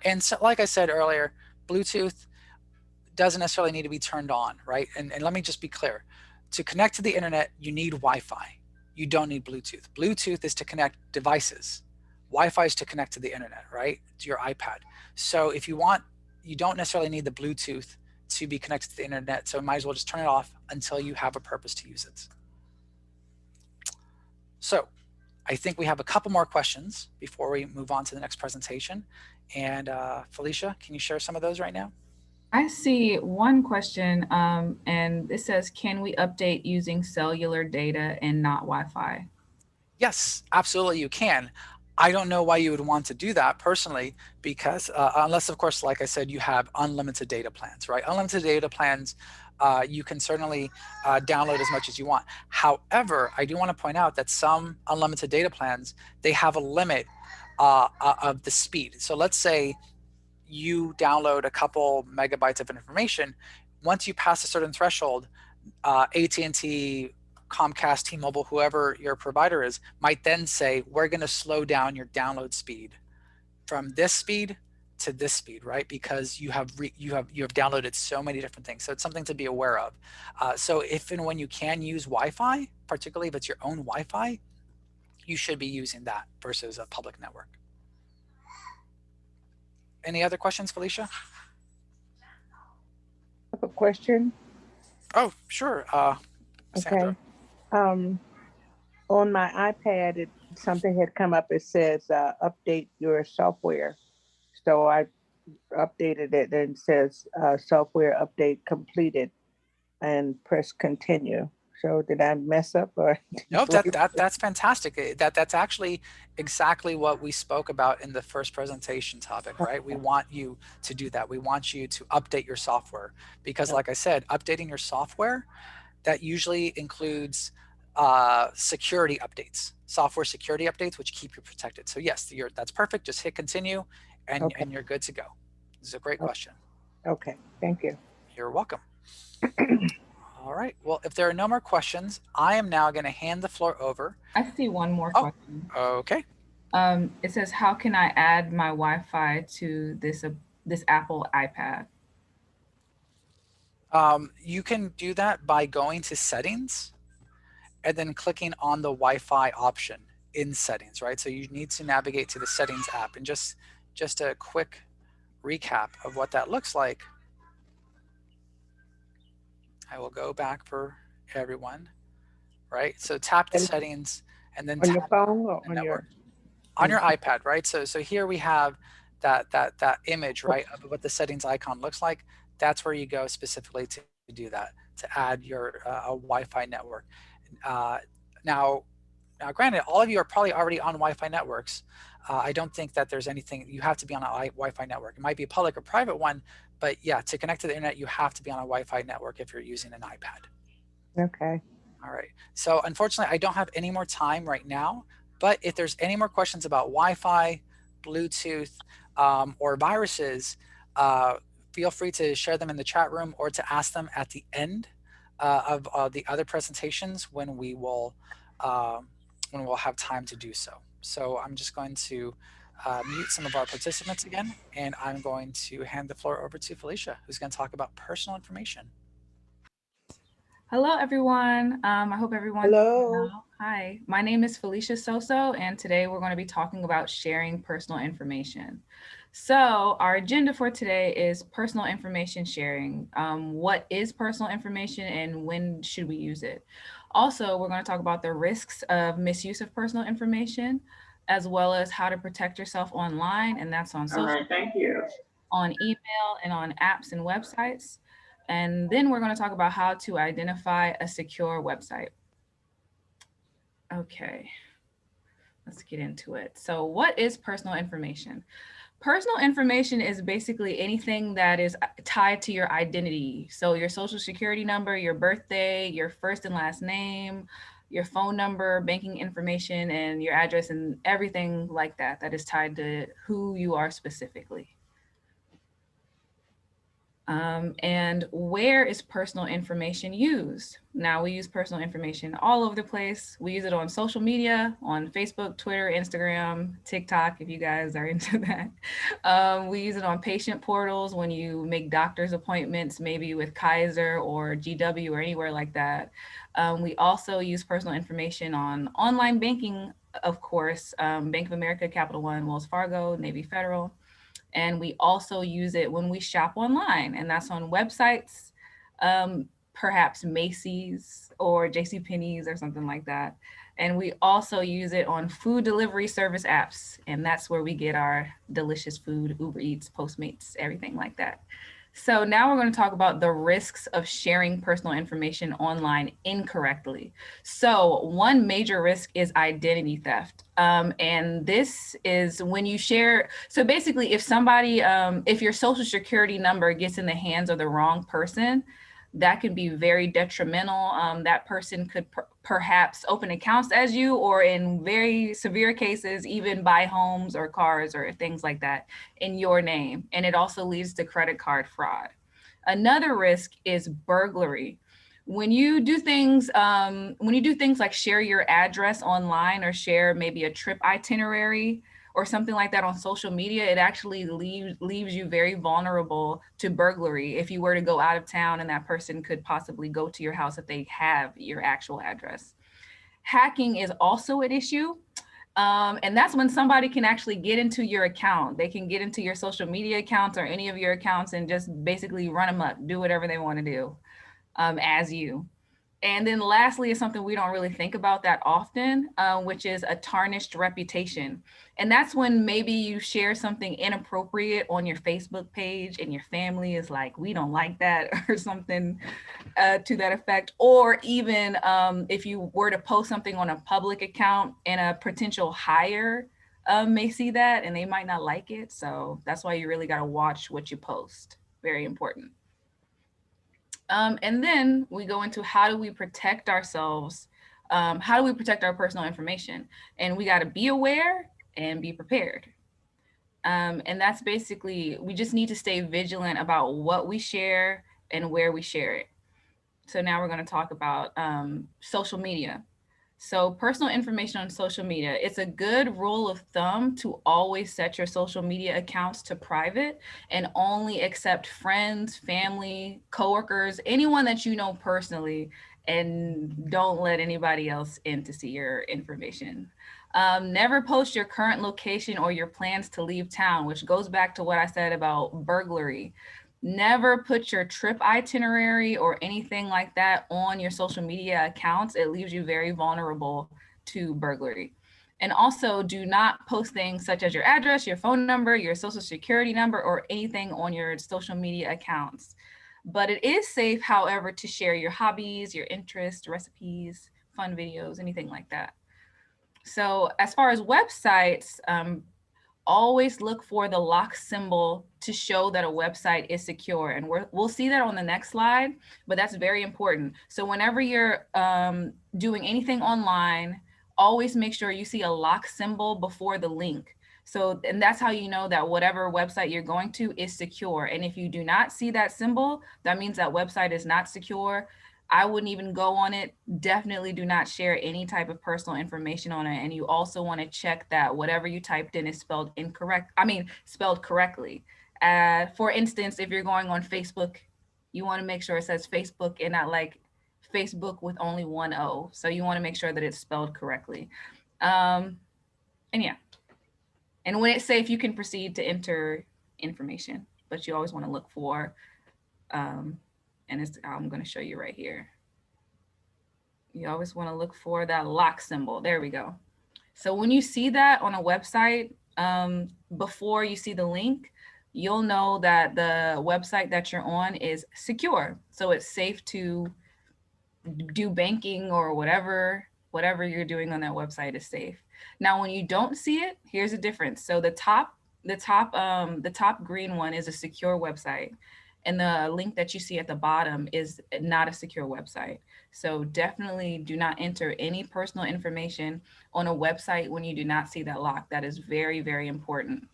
And so, like I said earlier, Bluetooth doesn't necessarily need to be turned on, right? And let me just be clear. To connect to the internet, you need Wi-Fi. You don't need Bluetooth. Bluetooth is to connect devices. Wi-Fi is to connect to the internet, right? To your iPad. So if you want, you don't necessarily need the Bluetooth to be connected to the internet. So might as well just turn it off until you have a purpose to use it. So I think we have a couple more questions before we move on to the next presentation. And Felicia, can you share some of those right now? I see one question, and it says, can we update using cellular data and not Wi-Fi? Yes, absolutely you can. I don't know why you would want to do that personally, because unless, of course, like I said, you have unlimited data plans, right? Unlimited data plans, you can certainly download as much as you want. However, I do want to point out that some unlimited data plans, they have a limit of the speed. So let's say you download a couple megabytes of information. Once you pass a certain threshold, AT&T, Comcast, T-Mobile, whoever your provider is, might then say, we're going to slow down your download speed from this speed to this speed, right? Because you have downloaded so many different things. So it's something to be aware of. So if and when you can use Wi-Fi, particularly if it's your own Wi-Fi, you should be using that versus a public network. Any other questions, Felicia? I have a question. Oh, sure. Sandra. Okay. On my iPad, something had come up. It says update your software. So I updated it and it says software update completed and press continue. So did I mess up or? No, that's fantastic. That's actually exactly what we spoke about in the first presentation topic, right? We want you to do that. We want you to update your software because, like I said, updating your software, that usually includes security updates, software security updates, which keep you protected. So yes, that's perfect. Just hit continue and you're good to go. This is a great question. Okay, thank you. You're welcome. All right. Well, if there are no more questions, I am now going to hand the floor over. I see one more question. Okay. It says, how can I add my Wi-Fi to this Apple iPad? You can do that by going to settings and then clicking on the Wi-Fi option in settings, right? So you need to navigate to the settings app, and just a quick recap of what that looks like. I will go back for everyone, right? So tap the settings and then on your phone or on your iPad, right? So here we have that image, right, of what the settings icon looks like. That's where you go specifically to do that, to add your a Wi-Fi network. Now, granted, all of you are probably already on Wi-Fi networks. I don't think that there's anything, you have to be on a Wi-Fi network. It might be a public or private one, but yeah, to connect to the internet, you have to be on a Wi-Fi network if you're using an iPad. Okay. All right. So unfortunately, I don't have any more time right now, but if there's any more questions about Wi-Fi, Bluetooth, or viruses, feel free to share them in the chat room or to ask them at the end of the other presentations when we'll have time to do so. So I'm just going to mute some of our participants again, and I'm going to hand the floor over to Felicia, who's going to talk about personal information. Hello, everyone. I hope everyone's Hello. well. Hi, my name is Felicia Soso, and today we're going to be talking about sharing personal information. So our agenda for today is personal information sharing. What is personal information and when should we use it? Also, we're going to talk about the risks of misuse of personal information, as well as how to protect yourself online, and that's on social media, Thank you. on email, and on apps and websites. And then we're going to talk about how to identify a secure website. Okay, let's get into it. So what is personal information? Personal information is basically anything that is tied to your identity. So your social security number, your birthday, your first and last name, your phone number, banking information, and your address, and everything like that that is tied to who you are specifically. And where is personal information used? Now, we use personal information all over the place. We use it on social media, on Facebook, Twitter, Instagram, TikTok, if you guys are into that. We use it on patient portals when you make doctor's appointments, maybe with Kaiser or GW or anywhere like that. We also use personal information on online banking, of course, Bank of America, Capital One, Wells Fargo, Navy Federal. And we also use it when we shop online, and that's on websites, perhaps Macy's or JCPenney's or something like that. And we also use it on food delivery service apps, and that's where we get our delicious food, Uber Eats, Postmates, everything like that. So now we're going to talk about the risks of sharing personal information online incorrectly. So one major risk is identity theft. And this is when you share, so basically if somebody, if your social security number gets in the hands of the wrong person, that can be very detrimental. That person could perhaps open accounts as you, or in very severe cases, even buy homes or cars or things like that in your name. And it also leads to credit card fraud. Another risk is burglary. When you do things like share your address online or share maybe a trip itinerary or something like that on social media, it actually leaves you very vulnerable to burglary if you were to go out of town and that person could possibly go to your house if they have your actual address. Hacking is also an issue. And that's when somebody can actually get into your account. They can get into your social media accounts or any of your accounts and just basically run amok, do whatever they want to do as you. And then lastly is something we don't really think about that often, which is a tarnished reputation. And that's when maybe you share something inappropriate on your Facebook page and your family is like, we don't like that or something to that effect. Or even if you were to post something on a public account and a potential hire may see that and they might not like it. So that's why you really got to watch what you post. Very important. And then we go into how do we protect ourselves? How do we protect our personal information? And we got to be aware and be prepared. And that's basically, we just need to stay vigilant about what we share and where we share it. So now we're going to talk about social media. So personal information on social media, it's a good rule of thumb to always set your social media accounts to private and only accept friends, family, coworkers, anyone that you know personally, and don't let anybody else in to see your information. Never post your current location or your plans to leave town, which goes back to what I said about burglary. Never put your trip itinerary or anything like that on your social media accounts. It leaves you very vulnerable to burglary. And also do not post things such as your address, your phone number, your social security number, or anything on your social media accounts. But it is safe, however, to share your hobbies, your interests, recipes, fun videos, anything like that. So as far as websites, always look for the lock symbol to show that a website is secure. And we'll see that on the next slide, but that's very important. So whenever you're doing anything online, always make sure you see a lock symbol before the link. So, and that's how you know that whatever website you're going to is secure. And if you do not see that symbol, that means that website is not secure. I wouldn't even go on it. Definitely do not share any type of personal information on it. And you also want to check that whatever you typed in is spelled spelled correctly. For instance, if you're going on Facebook, you want to make sure it says Facebook and not like Facebook with only one O. So you want to make sure that it's spelled correctly. And yeah. And when it's safe, you can proceed to enter information, but you always want to look for, and I'm going to show you right here. You always want to look for that lock symbol. There we go. So when you see that on a website, before you see the link, you'll know that the website that you're on is secure. So it's safe to do banking or whatever you're doing on that website is safe. Now, when you don't see it, here's the difference. So the top green one is a secure website, and the link that you see at the bottom is not a secure website. So definitely do not enter any personal information on a website when you do not see that lock. That is very, very important.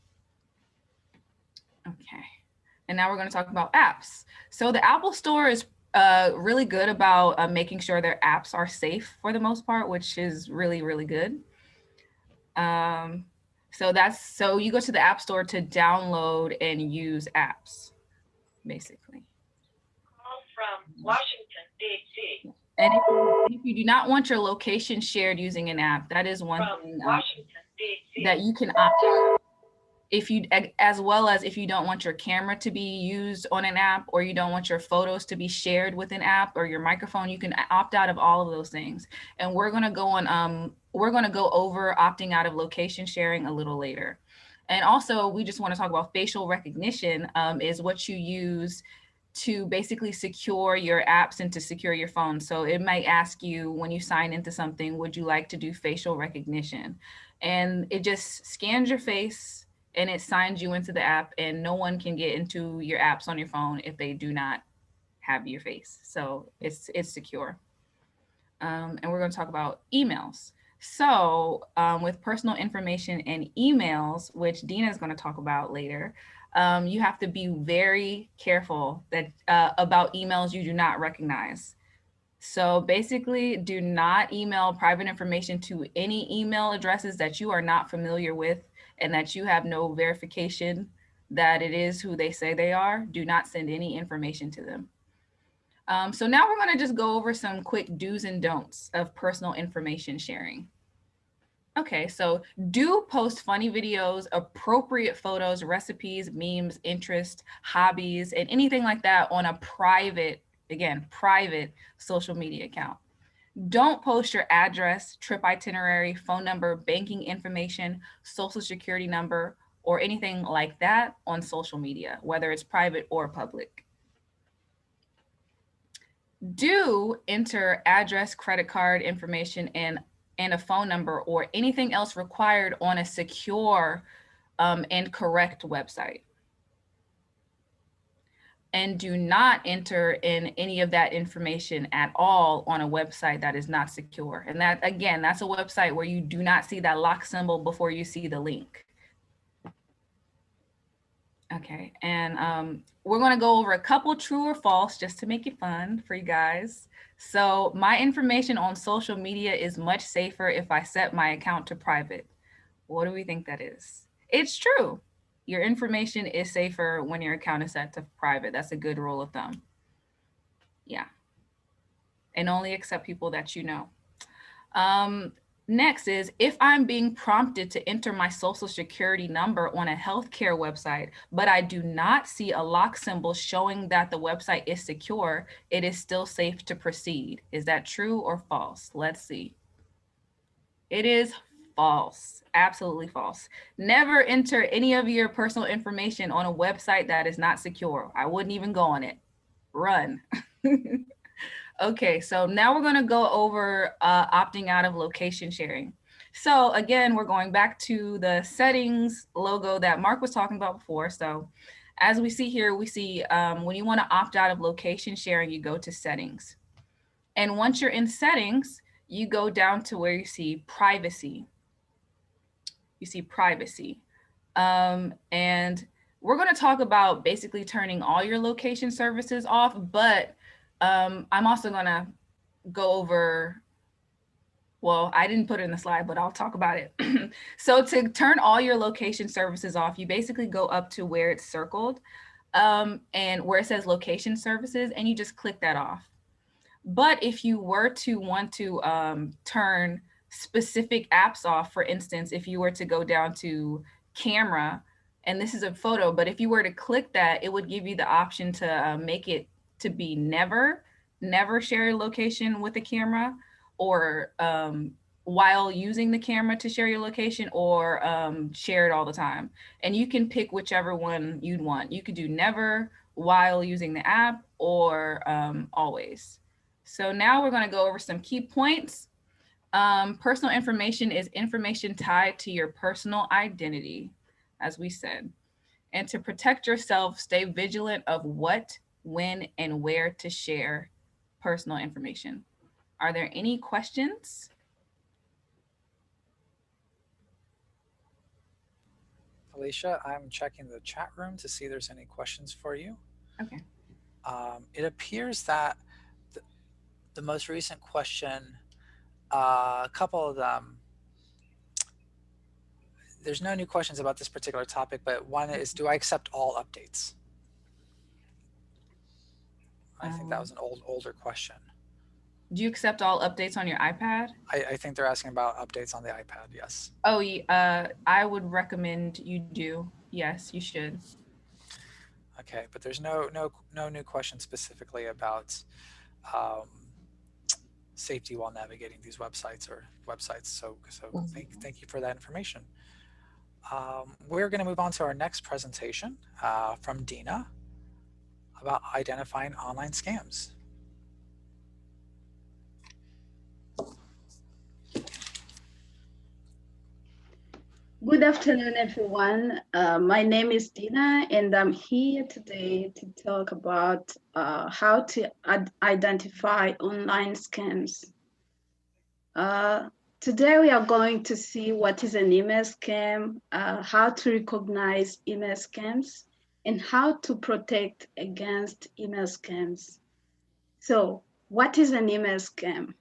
Okay. And now we're going to talk about apps. So the Apple Store is really good about making sure their apps are safe for the most part, which is really, really good. So you go to the App Store to download and use apps, basically. Call from Washington, D.C. And if you do not want your location shared using an app, that is one thing that you can opt out. As well as if you don't want your camera to be used on an app, or you don't want your photos to be shared with an app, or your microphone, you can opt out of all of those things. And we're going to go over opting out of location sharing a little later. And also, we just want to talk about facial recognition is what you use to basically secure your apps and to secure your phone. So it might ask you when you sign into something, would you like to do facial recognition? And it just scans your face and it signs you into the app, and no one can get into your apps on your phone if they do not have your face. So it's secure. And we're going to talk about emails. So with personal information and emails, which Dina is going to talk about later, you have to be very careful that about emails you do not recognize. So basically, do not email private information to any email addresses that you are not familiar with and that you have no verification that it is who they say they are. Do not send any information to them. So now we're going to just go over some quick do's and don'ts of personal information sharing. Okay, so do post funny videos, appropriate photos, recipes, memes, interests, hobbies, and anything like that on a private social media account. Don't post your address, trip itinerary, phone number, banking information, social security number, or anything like that on social media, whether it's private or public. Do enter address, credit card information, and a phone number or anything else required on a secure and correct website. And do not enter in any of that information at all on a website that is not secure. And that, again, that's a website where you do not see that lock symbol before you see the link. Okay, and we're going to go over a couple true or false just to make it fun for you guys. So my information on social media is much safer if I set my account to private. What do we think that is? It's true. Your information is safer when your account is set to private. That's a good rule of thumb. Yeah. And only accept people that you know. Next is, if I'm being prompted to enter my social security number on a healthcare website, but I do not see a lock symbol showing that the website is secure, it is still safe to proceed. Is that true or false? Let's see. It is false. Absolutely false. Never enter any of your personal information on a website that is not secure. I wouldn't even go on it. Run. Okay, so now we're going to go over opting out of location sharing. So again, we're going back to the settings logo that Mark was talking about before. So as we see here, we see when you want to opt out of location sharing, you go to settings. And once you're in settings, you go down to where you see privacy. You see privacy. And we're going to talk about basically turning all your location services off, but I'm also gonna go over, well, I didn't put it in the slide, but I'll talk about it. So to turn all your location services off, you basically go up to where it's circled and where it says location services, and you just click that off. But if you were to want to turn specific apps off, for instance, if you were to go down to camera, and this is a photo, but if you were to click that, it would give you the option to make it to be never share your location with the camera, or while using the camera to share your location, or share it all the time. And you can pick whichever one you'd want. You could do never, while using the app, or always. So now we're going to go over some key points. Personal information is information tied to your personal identity, as we said. And to protect yourself, stay vigilant of what, when, and where to share personal information. Are there any questions? Alicia, I'm checking the chat room to see if there's any questions for you. Okay. It appears that the most recent question, a couple of them, there's no new questions about this particular topic, but one is, do I accept all updates? I think that was an older question. Do you accept all updates on your iPad? I think they're asking about updates on the iPad, yes. Oh, I would recommend you do. Yes, you should. Okay, but there's no new question specifically about safety while navigating these websites. So thank you for that information. We're going to move on to our next presentation from Dina about identifying online scams. Good afternoon, everyone. My name is Dina, and I'm here today to talk about how to identify online scams. Today, we are going to see what is an email scam, how to recognize email scams, and how to protect against email scams. So, what is an email scam?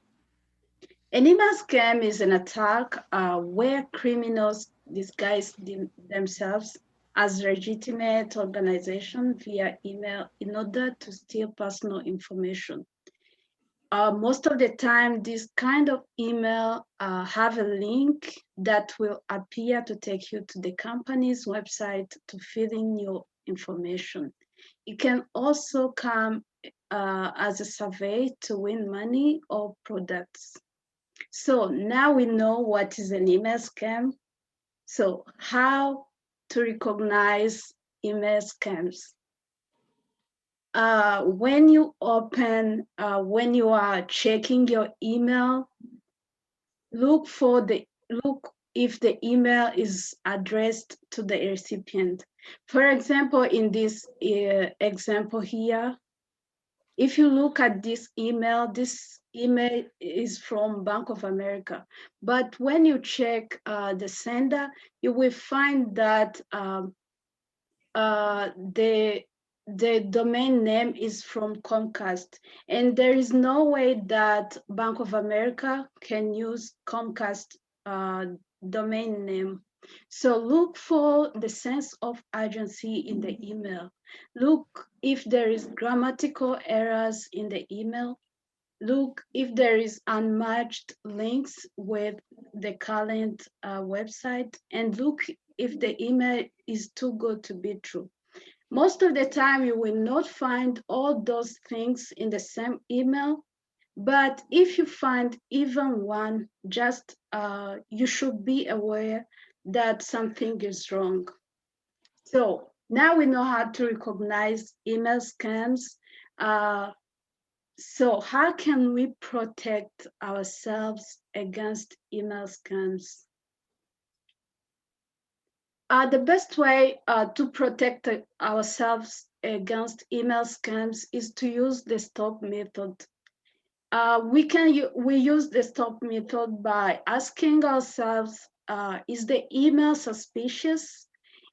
An email scam is an attack where criminals disguise themselves as legitimate organizations via email in order to steal personal information. Most of the time, this kind of email have a link that will appear to take you to the company's website to fill in your information. It can also come as a survey to win money or products. So now we know what is an email scam. So how to recognize email scams? When you are checking your email, look if the email is addressed to the recipient. For example, in this example here, if you look at this email is from Bank of America. But when you check the sender, you will find that the domain name is from Comcast. And there is no way that Bank of America can use Comcast domain name. So look for the sense of urgency in the email. Look if there is grammatical errors in the email. Look if there is unmatched links with the current website, and look if the email is too good to be true. Most of the time, you will not find all those things in the same email, but if you find even one, just you should be aware that something is wrong. So now we know how to recognize email scams. So how can we protect ourselves against email scams? The best way to protect ourselves against email scams is to use the stop method. We use the stop method by asking ourselves, is the email suspicious?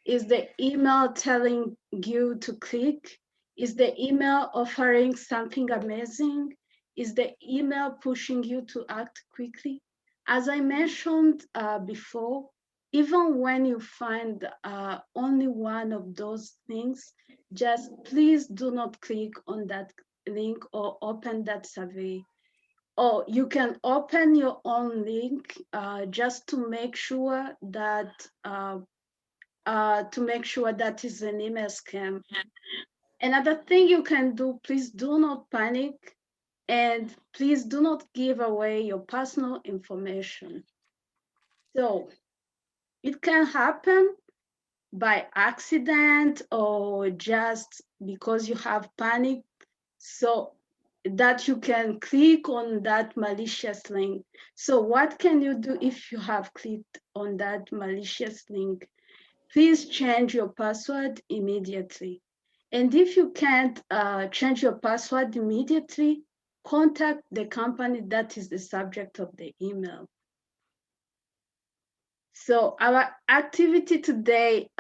Is the email telling you to click? Is the email offering something amazing? Is the email pushing you to act quickly? As I mentioned before, even when you find only one of those things, just please do not click on that link or open that survey. Or you can open your own link just to make sure that is an email scam. Another thing you can do, please do not panic, and please do not give away your personal information. So it can happen by accident or just because you have panic, so that you can click on that malicious link. So what can you do if you have clicked on that malicious link? Please change your password immediately. And if you can't change your password immediately, contact the company that is the subject of the email. So our activity today,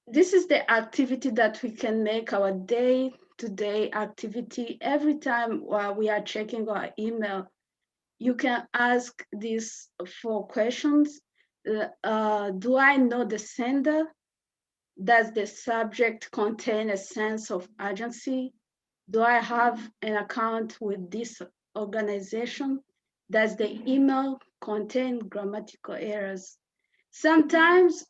this is the activity that we can make our day-to-day activity. Every time we are checking our email, you can ask these 4 questions. Do I know the sender? Does the subject contain a sense of urgency? Do I have an account with this organization? Does the email contain grammatical errors? Sometimes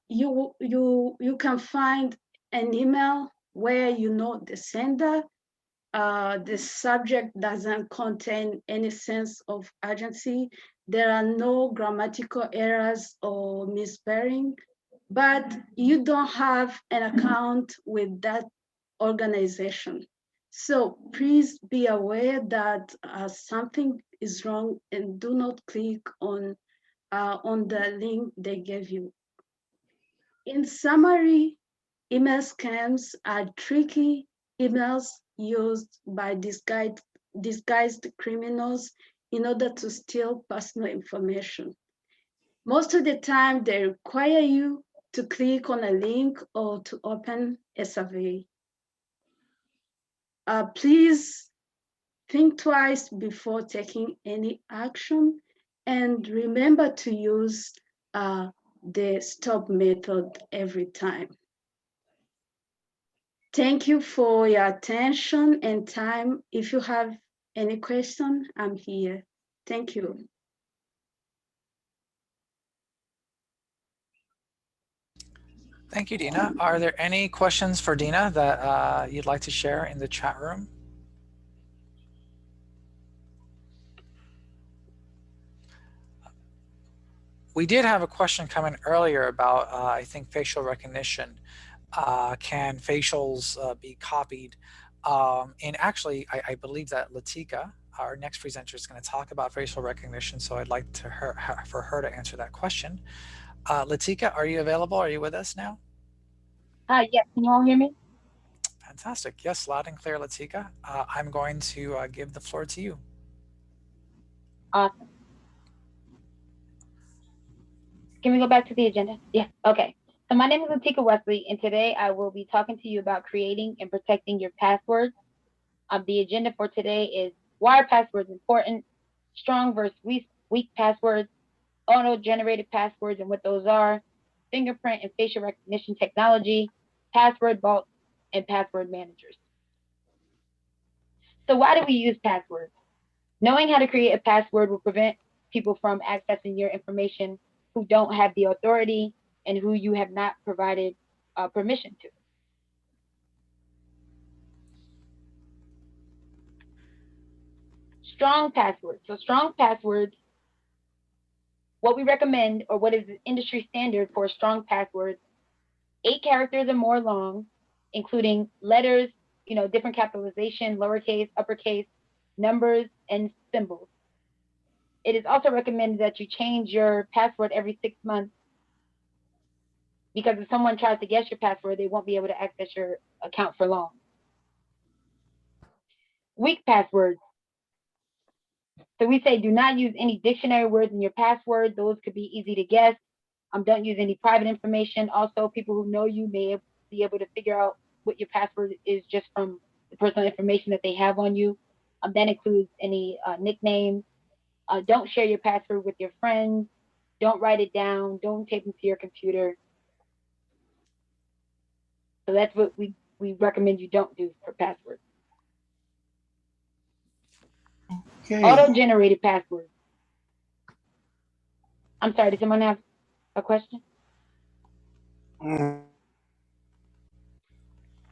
you can find an email where you know the sender, the subject doesn't contain any sense of urgency, there are no grammatical errors or misspelling, but you don't have an account with that organization. So please be aware that something is wrong and do not click on the link they gave you. In summary, email scams are tricky emails used by disguised criminals in order to steal personal information. Most of the time, they require you to click on a link or to open a survey. Please think twice before taking any action, and remember to use the stop method every time. Thank you for your attention and time. If you have any question, I'm here. Thank you. Thank you, Dina. Are there any questions for Dina that you'd like to share in the chat room? We did have a question come in earlier about, I think, facial recognition. Can facials be copied? And actually, I believe that Latika, our next presenter, is going to talk about facial recognition. So I'd like for her to answer that question. Latika, are you available? Are you with us now? Yes, can you all hear me? Fantastic. Yes, loud and clear, Latika. I'm going to give the floor to you. Awesome. Can we go back to the agenda? Yes, okay. So my name is Latika Wesley, and today I will be talking to you about creating and protecting your passwords. The agenda for today is why are passwords important, strong versus weak passwords, auto-generated passwords and what those are, fingerprint and facial recognition technology, password vaults, and password managers. So why do we use passwords? Knowing how to create a password will prevent people from accessing your information who don't have the authority and who you have not provided permission to. Strong passwords. So strong passwords, what we recommend, or what is the industry standard for a strong password, 8 characters or more long, including letters, different capitalization, lowercase, uppercase, numbers, and symbols. It is also recommended that you change your password every 6 months, because if someone tries to guess your password, they won't be able to access your account for long. Weak passwords. So we say do not use any dictionary words in your password. Those could be easy to guess. Don't use any private information. Also, people who know you may be able to figure out what your password is just from the personal information that they have on you. That includes any nicknames. Don't share your password with your friends. Don't write it down. Don't tape them to your computer. So that's what we recommend you don't do for passwords. Okay. Auto-generated passwords. I'm sorry, does someone have a question?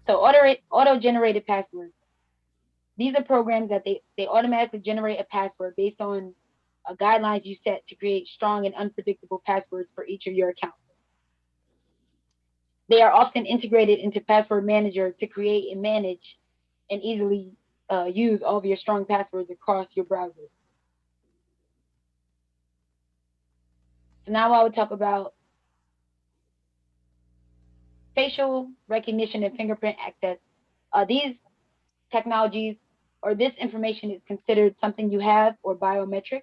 So auto-generated passwords. These are programs that they automatically generate a password based on guidelines you set to create strong and unpredictable passwords for each of your accounts. They are often integrated into Password Manager to create and manage and easily use all of your strong passwords across your browser. So now I would talk about facial recognition and fingerprint access. These technologies or this information is considered something you have or biometric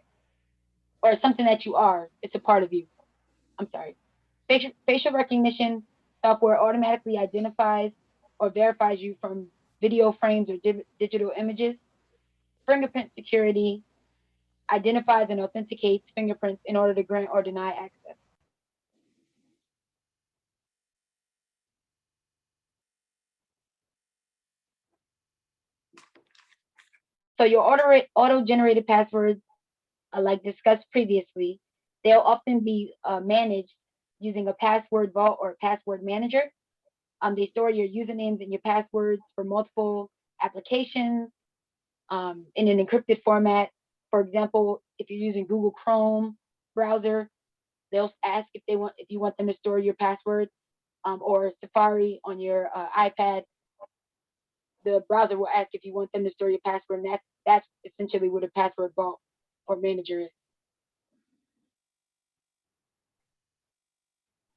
or something that you are. It's a part of you. I'm sorry. Facial recognition software automatically identifies or verifies you from video frames or digital images. Fingerprint security identifies and authenticates fingerprints in order to grant or deny access. So your auto-generated passwords, like discussed previously, they'll often be managed using a password vault or a password manager. They store your usernames and your passwords for multiple applications in an encrypted format. For example, if you're using Google Chrome browser, they'll ask if you want them to store your password, or Safari on your iPad. The browser will ask if you want them to store your password, and that's essentially what a password vault or manager is.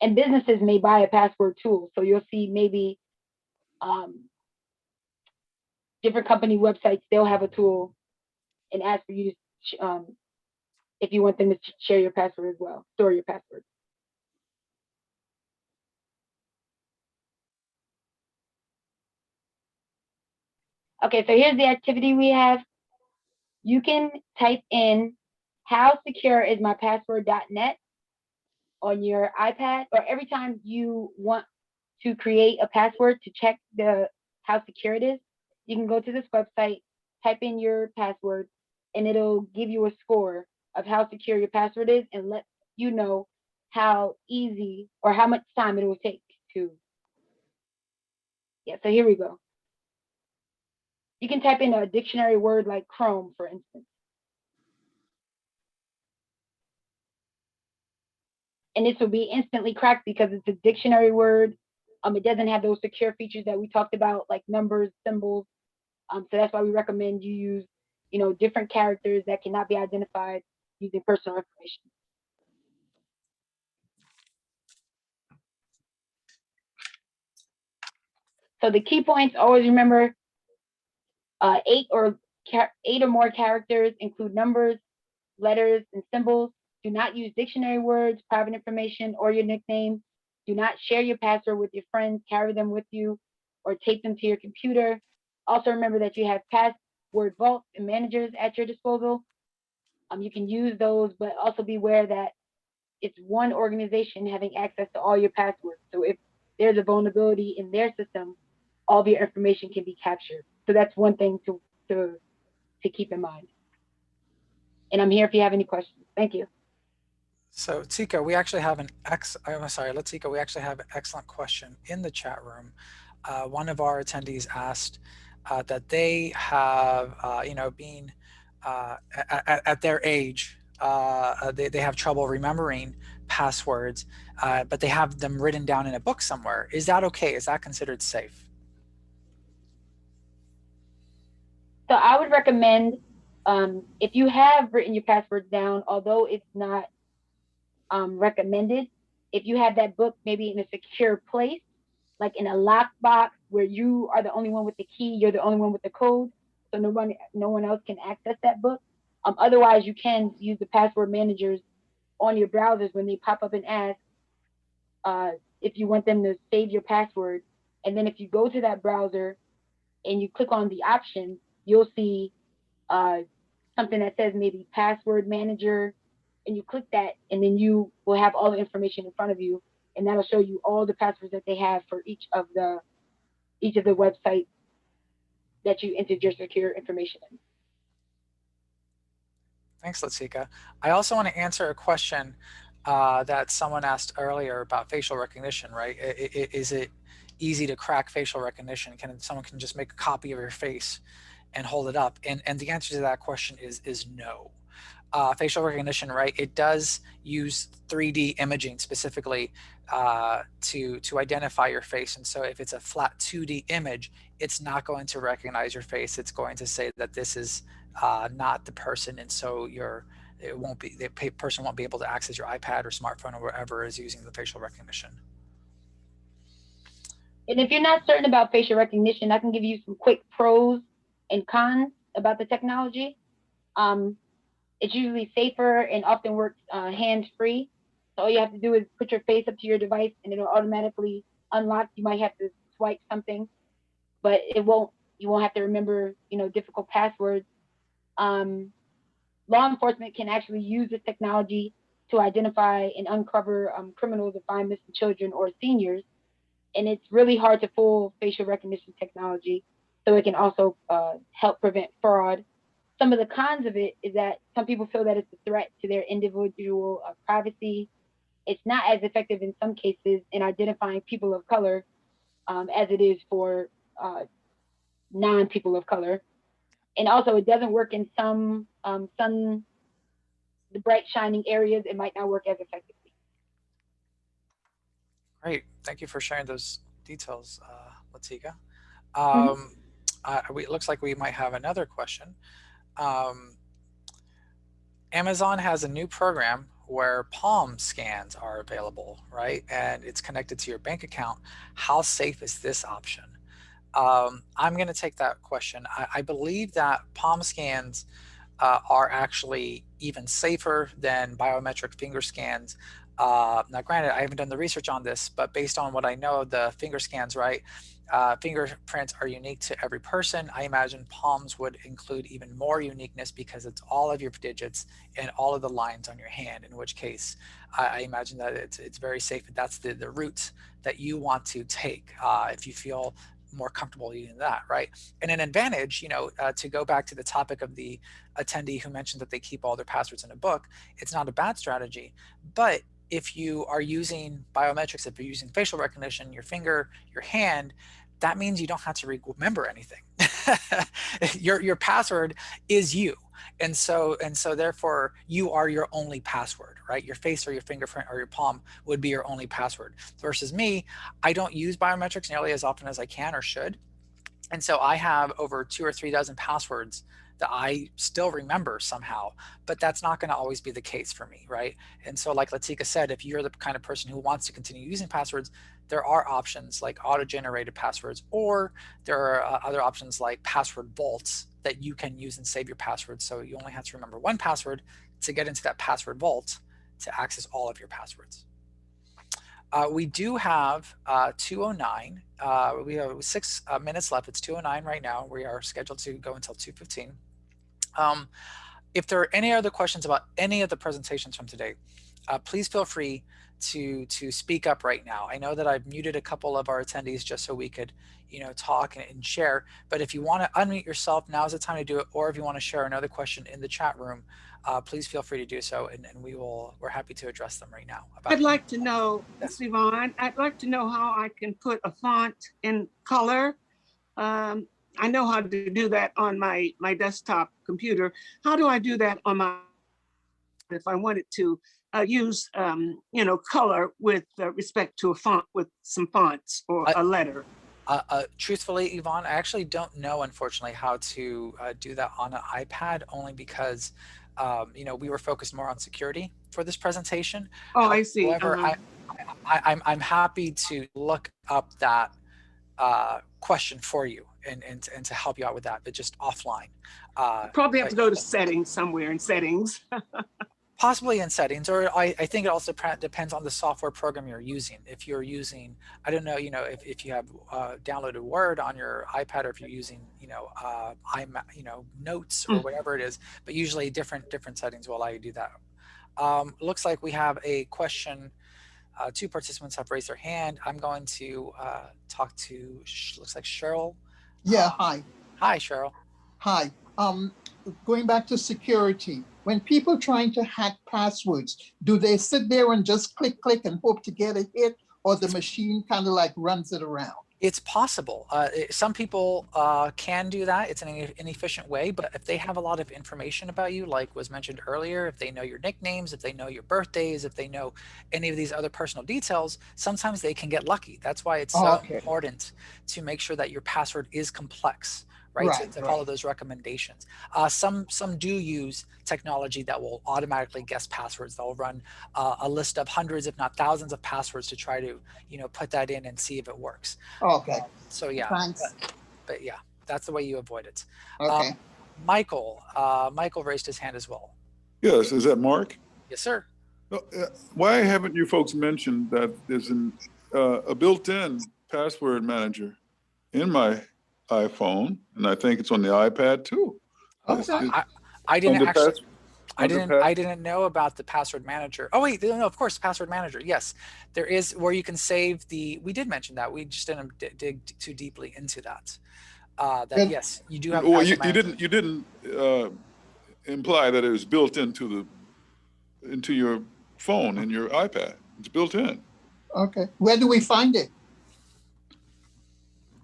And businesses may buy a password tool, so you'll see maybe different company websites, they'll have a tool and ask for you to, if you want them to share your password as well, store your password. Okay, so here's the activity we have. You can type in howsecureismypassword.net on your iPad, or every time you want to create a password to check how secure it is, you can go to this website, type in your password, and it'll give you a score of how secure your password is and let you know how easy or how much time it will take to. Yeah, so here we go. You can type in a dictionary word like Chrome, for instance. And this will be instantly cracked because it's a dictionary word. It doesn't have those secure features that we talked about, like numbers, symbols. So that's why we recommend you use, different characters that cannot be identified using personal information. So the key points, always remember, 8 or more characters include numbers, letters, and symbols. Do not use dictionary words, private information, or your nickname. Do not share your password with your friends, carry them with you, or tape them to your computer. Also remember that you have password vaults and managers at your disposal. You can use those, but also be aware that it's one organization having access to all your passwords. So if there's a vulnerability in their system, all of your information can be captured. So that's one thing to keep in mind. And I'm here if you have any questions. Thank you. So Tika, we actually have Latika, we actually have an excellent question in the chat room. One of our attendees asked that they have, being at their age, they have trouble remembering passwords, but they have them written down in a book somewhere. Is that okay? Is that considered safe? So I would recommend, if you have written your passwords down, although it's not recommended, if you have that book maybe in a secure place, like in a lockbox where you are the only one with the key, you're the only one with the code, so no one else can access that book. Otherwise, you can use the password managers on your browsers when they pop up and ask if you want them to save your password, And then if you go to that browser and you click on the options, you'll see something that says maybe password manager, and you click that, and then you will have all the information in front of you, and that'll show you all the passwords that they have for each of the websites that you entered your secure information in. Thanks, Latika. I also want to answer a question that someone asked earlier about facial recognition, right? Is it easy to crack facial recognition? Someone can just make a copy of your face and hold it up? And the answer to that question is no. Facial recognition, right? It does use 3D imaging specifically to identify your face. And so if it's a flat 2D image, it's not going to recognize your face. It's going to say that this is not the person, and so the person won't be able to access your iPad or smartphone or wherever is using the facial recognition. And if you're not certain about facial recognition, I can give you some quick pros and cons about the technology. It's usually safer and often works hands-free. So all you have to do is put your face up to your device and it'll automatically unlock. You might have to swipe something, but you won't have to remember, difficult passwords. Law enforcement can actually use this technology to identify and uncover criminals or find missing children or seniors. And it's really hard to fool facial recognition technology. So it can also help prevent fraud. Some of the cons of it is that some people feel that it's a threat to their individual privacy. It's not as effective in some cases in identifying people of color as it is for non-people of color. And also it doesn't work in some the bright shining areas. It might not work as effectively. Great. Thank you for sharing those details, Latika. It looks like we might have another question. Amazon has a new program where palm scans are available, right? And it's connected to your bank account. How safe is this option? I'm going to take that question. I believe that palm scans are actually even safer than biometric finger scans. Now, granted, I haven't done the research on this, but based on what I know, the finger scans, right? Fingerprints are unique to every person. I imagine palms would include even more uniqueness because it's all of your digits and all of the lines on your hand, in which case I imagine that it's very safe. That's the route that you want to take if you feel more comfortable using that, right? And an advantage, to go back to the topic of the attendee who mentioned that they keep all their passwords in a book, it's not a bad strategy. But if you are using biometrics, if you're using facial recognition, your finger, your hand, that means you don't have to remember anything. Your password is you. And so therefore you are your only password, right? Your face or your fingerprint or your palm would be your only password. Versus me, I don't use biometrics nearly as often as I can or should. And so I have over 2 or 3 dozen passwords that I still remember somehow, but that's not going to always be the case for me, right? And so like Latika said, if you're the kind of person who wants to continue using passwords, there are options like auto-generated passwords, or there are other options like password vaults that you can use and save your passwords. So you only have to remember one password to get into that password vault to access all of your passwords. We do have 2:09. We have 6 minutes left. It's 2:09 right now. We are scheduled to go until 2:15. If there are any other questions about any of the presentations from today, please feel free to speak up right now. I know that I've muted a couple of our attendees just so we could, talk and share. But if you want to unmute yourself, now is the time to do it. Or if you want to share another question in the chat room, please feel free to do so, and we're happy to address them right now. I'd like to know, Yvonne, I'd like to know how I can put a font in color. I know how to do that on my desktop computer. How do I do that on my, if I wanted to use, color with respect to a font with some fonts or a letter? Truthfully, Yvonne, I actually don't know, unfortunately, how to do that on an iPad, only because we were focused more on security for this presentation. Oh, I see. However, I'm happy to look up that question for you and to help you out with that, but just offline. Probably have to go to settings somewhere in settings. Possibly in settings, or I think it also depends on the software program you're using. If you're using, I don't know, if you have downloaded Word on your iPad, or if you're using, Notes or whatever it is, but usually different settings will allow you to do that. Looks like we have a question. Two participants have raised their hand. I'm going to talk to, looks like Cheryl. Yeah, hi. Hi, Cheryl. Hi. Going back to security, when people trying to hack passwords, do they sit there and just click and hope to get a hit, or the machine kind of like runs it around? It's possible. Some people can do that. It's an inefficient way, but if they have a lot of information about you, like was mentioned earlier, if they know your nicknames, if they know your birthdays, if they know any of these other personal details, sometimes they can get lucky. That's why it's so important to make sure that your password is complex. Right, to follow those recommendations. Some do use technology that will automatically guess passwords. They'll run a list of hundreds, if not thousands, of passwords to try to, put that in and see if it works. Okay. So yeah, thanks. But yeah, that's the way you avoid it. Okay. Michael raised his hand as well. Yes, is that Mark? Yes, sir. Why haven't you folks mentioned that there's a built-in password manager in my iPhone, and I think it's on the iPad too. I didn't know about the password manager. Oh wait, no, of course, password manager. Yes, there is, where you can save we did mention that. We just didn't dig too deeply into that. Yes, you do have. Well, you didn't imply that it was built into your phone and your iPad. It's built in. Okay. Where do we find it?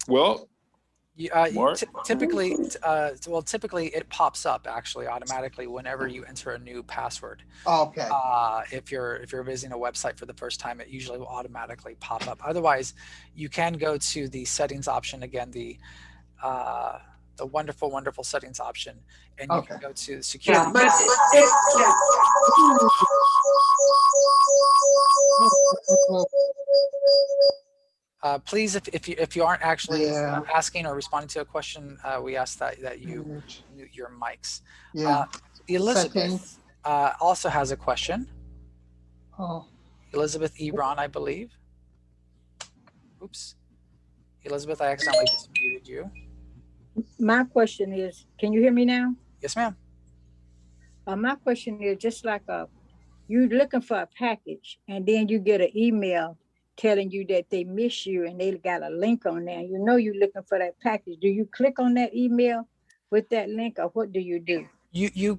Well, typically it pops up actually automatically whenever you enter a new password. Okay. If you're visiting a website for the first time, it usually will automatically pop up. Otherwise, you can go to the settings option again, the wonderful settings option, and you can go to security. Please, if you aren't actually asking or responding to a question, we ask that you mute your mics. Elizabeth also has a question. Elizabeth Ebron, I believe. Oops. Elizabeth, I accidentally just muted you. My question is, can you hear me now? Yes, ma'am. My question is just like you're looking for a package and then you get an email telling you that they miss you and they got a link on there. You know you're looking for that package. Do you click on that email with that link, or what do you do? You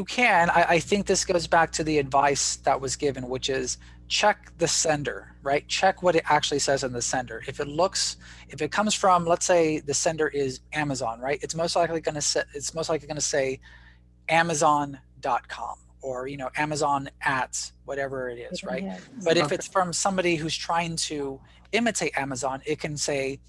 can. I think this goes back to the advice that was given, which is check the sender, right? Check what it actually says in the sender. If it comes from, let's say the sender is Amazon, right? It's most likely going to say Amazon.com. Or Amazon at whatever it is, right? But if it's from somebody who's trying to imitate Amazon, it can say,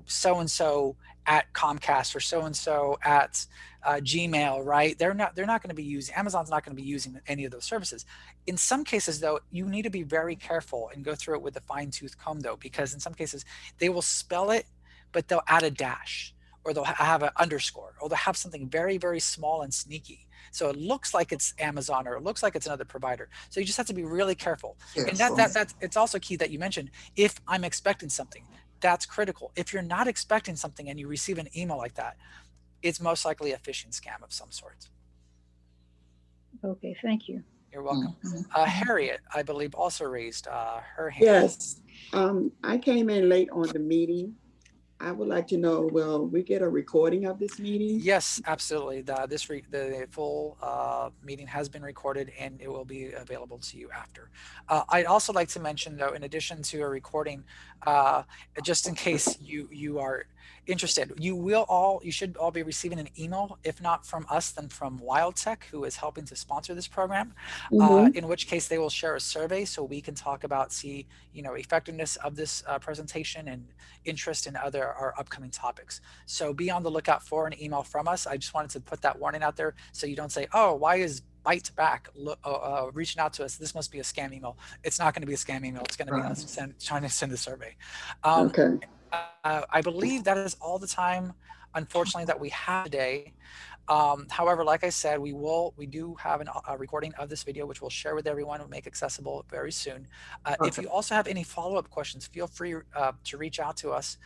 so and so at Comcast, or so and so at Gmail, right? They're not going to be using, Amazon's not going to be using any of those services. In some cases, though, you need to be very careful and go through it with a fine-tooth comb, though, because in some cases they will spell it, but they'll add a dash, or they'll have an underscore, or they'll have something very, very small and sneaky. So it looks like it's Amazon, or it looks like it's another provider. So you just have to be really careful. And that's it's also key that you mentioned, if I'm expecting something, that's critical. If you're not expecting something and you receive an email like that, it's most likely a phishing scam of some sort. Okay, thank you. You're welcome. Harriet, I believe, also raised her hand. Yes, I came in late on the meeting. I would like to know, will we get a recording of this meeting? Yes, absolutely. The full meeting has been recorded and it will be available to you after. I'd also like to mention, though, in addition to a recording, just in case you are interested, you should all be receiving an email, if not from us, then from WildTech, who is helping to sponsor this program. In which case they will share a survey so we can talk about effectiveness of this presentation and interest in our upcoming topics. So be on the lookout for an email from us. I just wanted to put that warning out there so you don't say, oh, why is Byte back reaching out to us? This must be a scam email. It's not going to be a scam email. It's going to be us trying to send a survey. Okay. I believe that is all the time, unfortunately, that we have today. However, like I said, we do have a recording of this video, which we'll share with everyone. We'll make accessible very soon. If you also have any follow-up questions, feel free to reach out to us.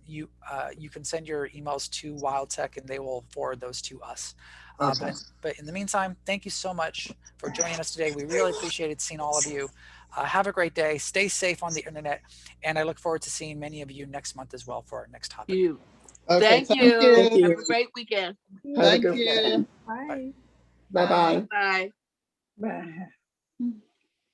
You can send your emails to WildTech and they will forward those to us. Okay. But in the meantime, thank you so much for joining us today. We really appreciated seeing all of you. Have a great day. Stay safe on the internet. And I look forward to seeing many of you next month as well for our next topic. Okay, Thank you. Thank you. Have a great weekend. Have a Thank good you. weekend. Bye. Bye-bye. Bye. Bye.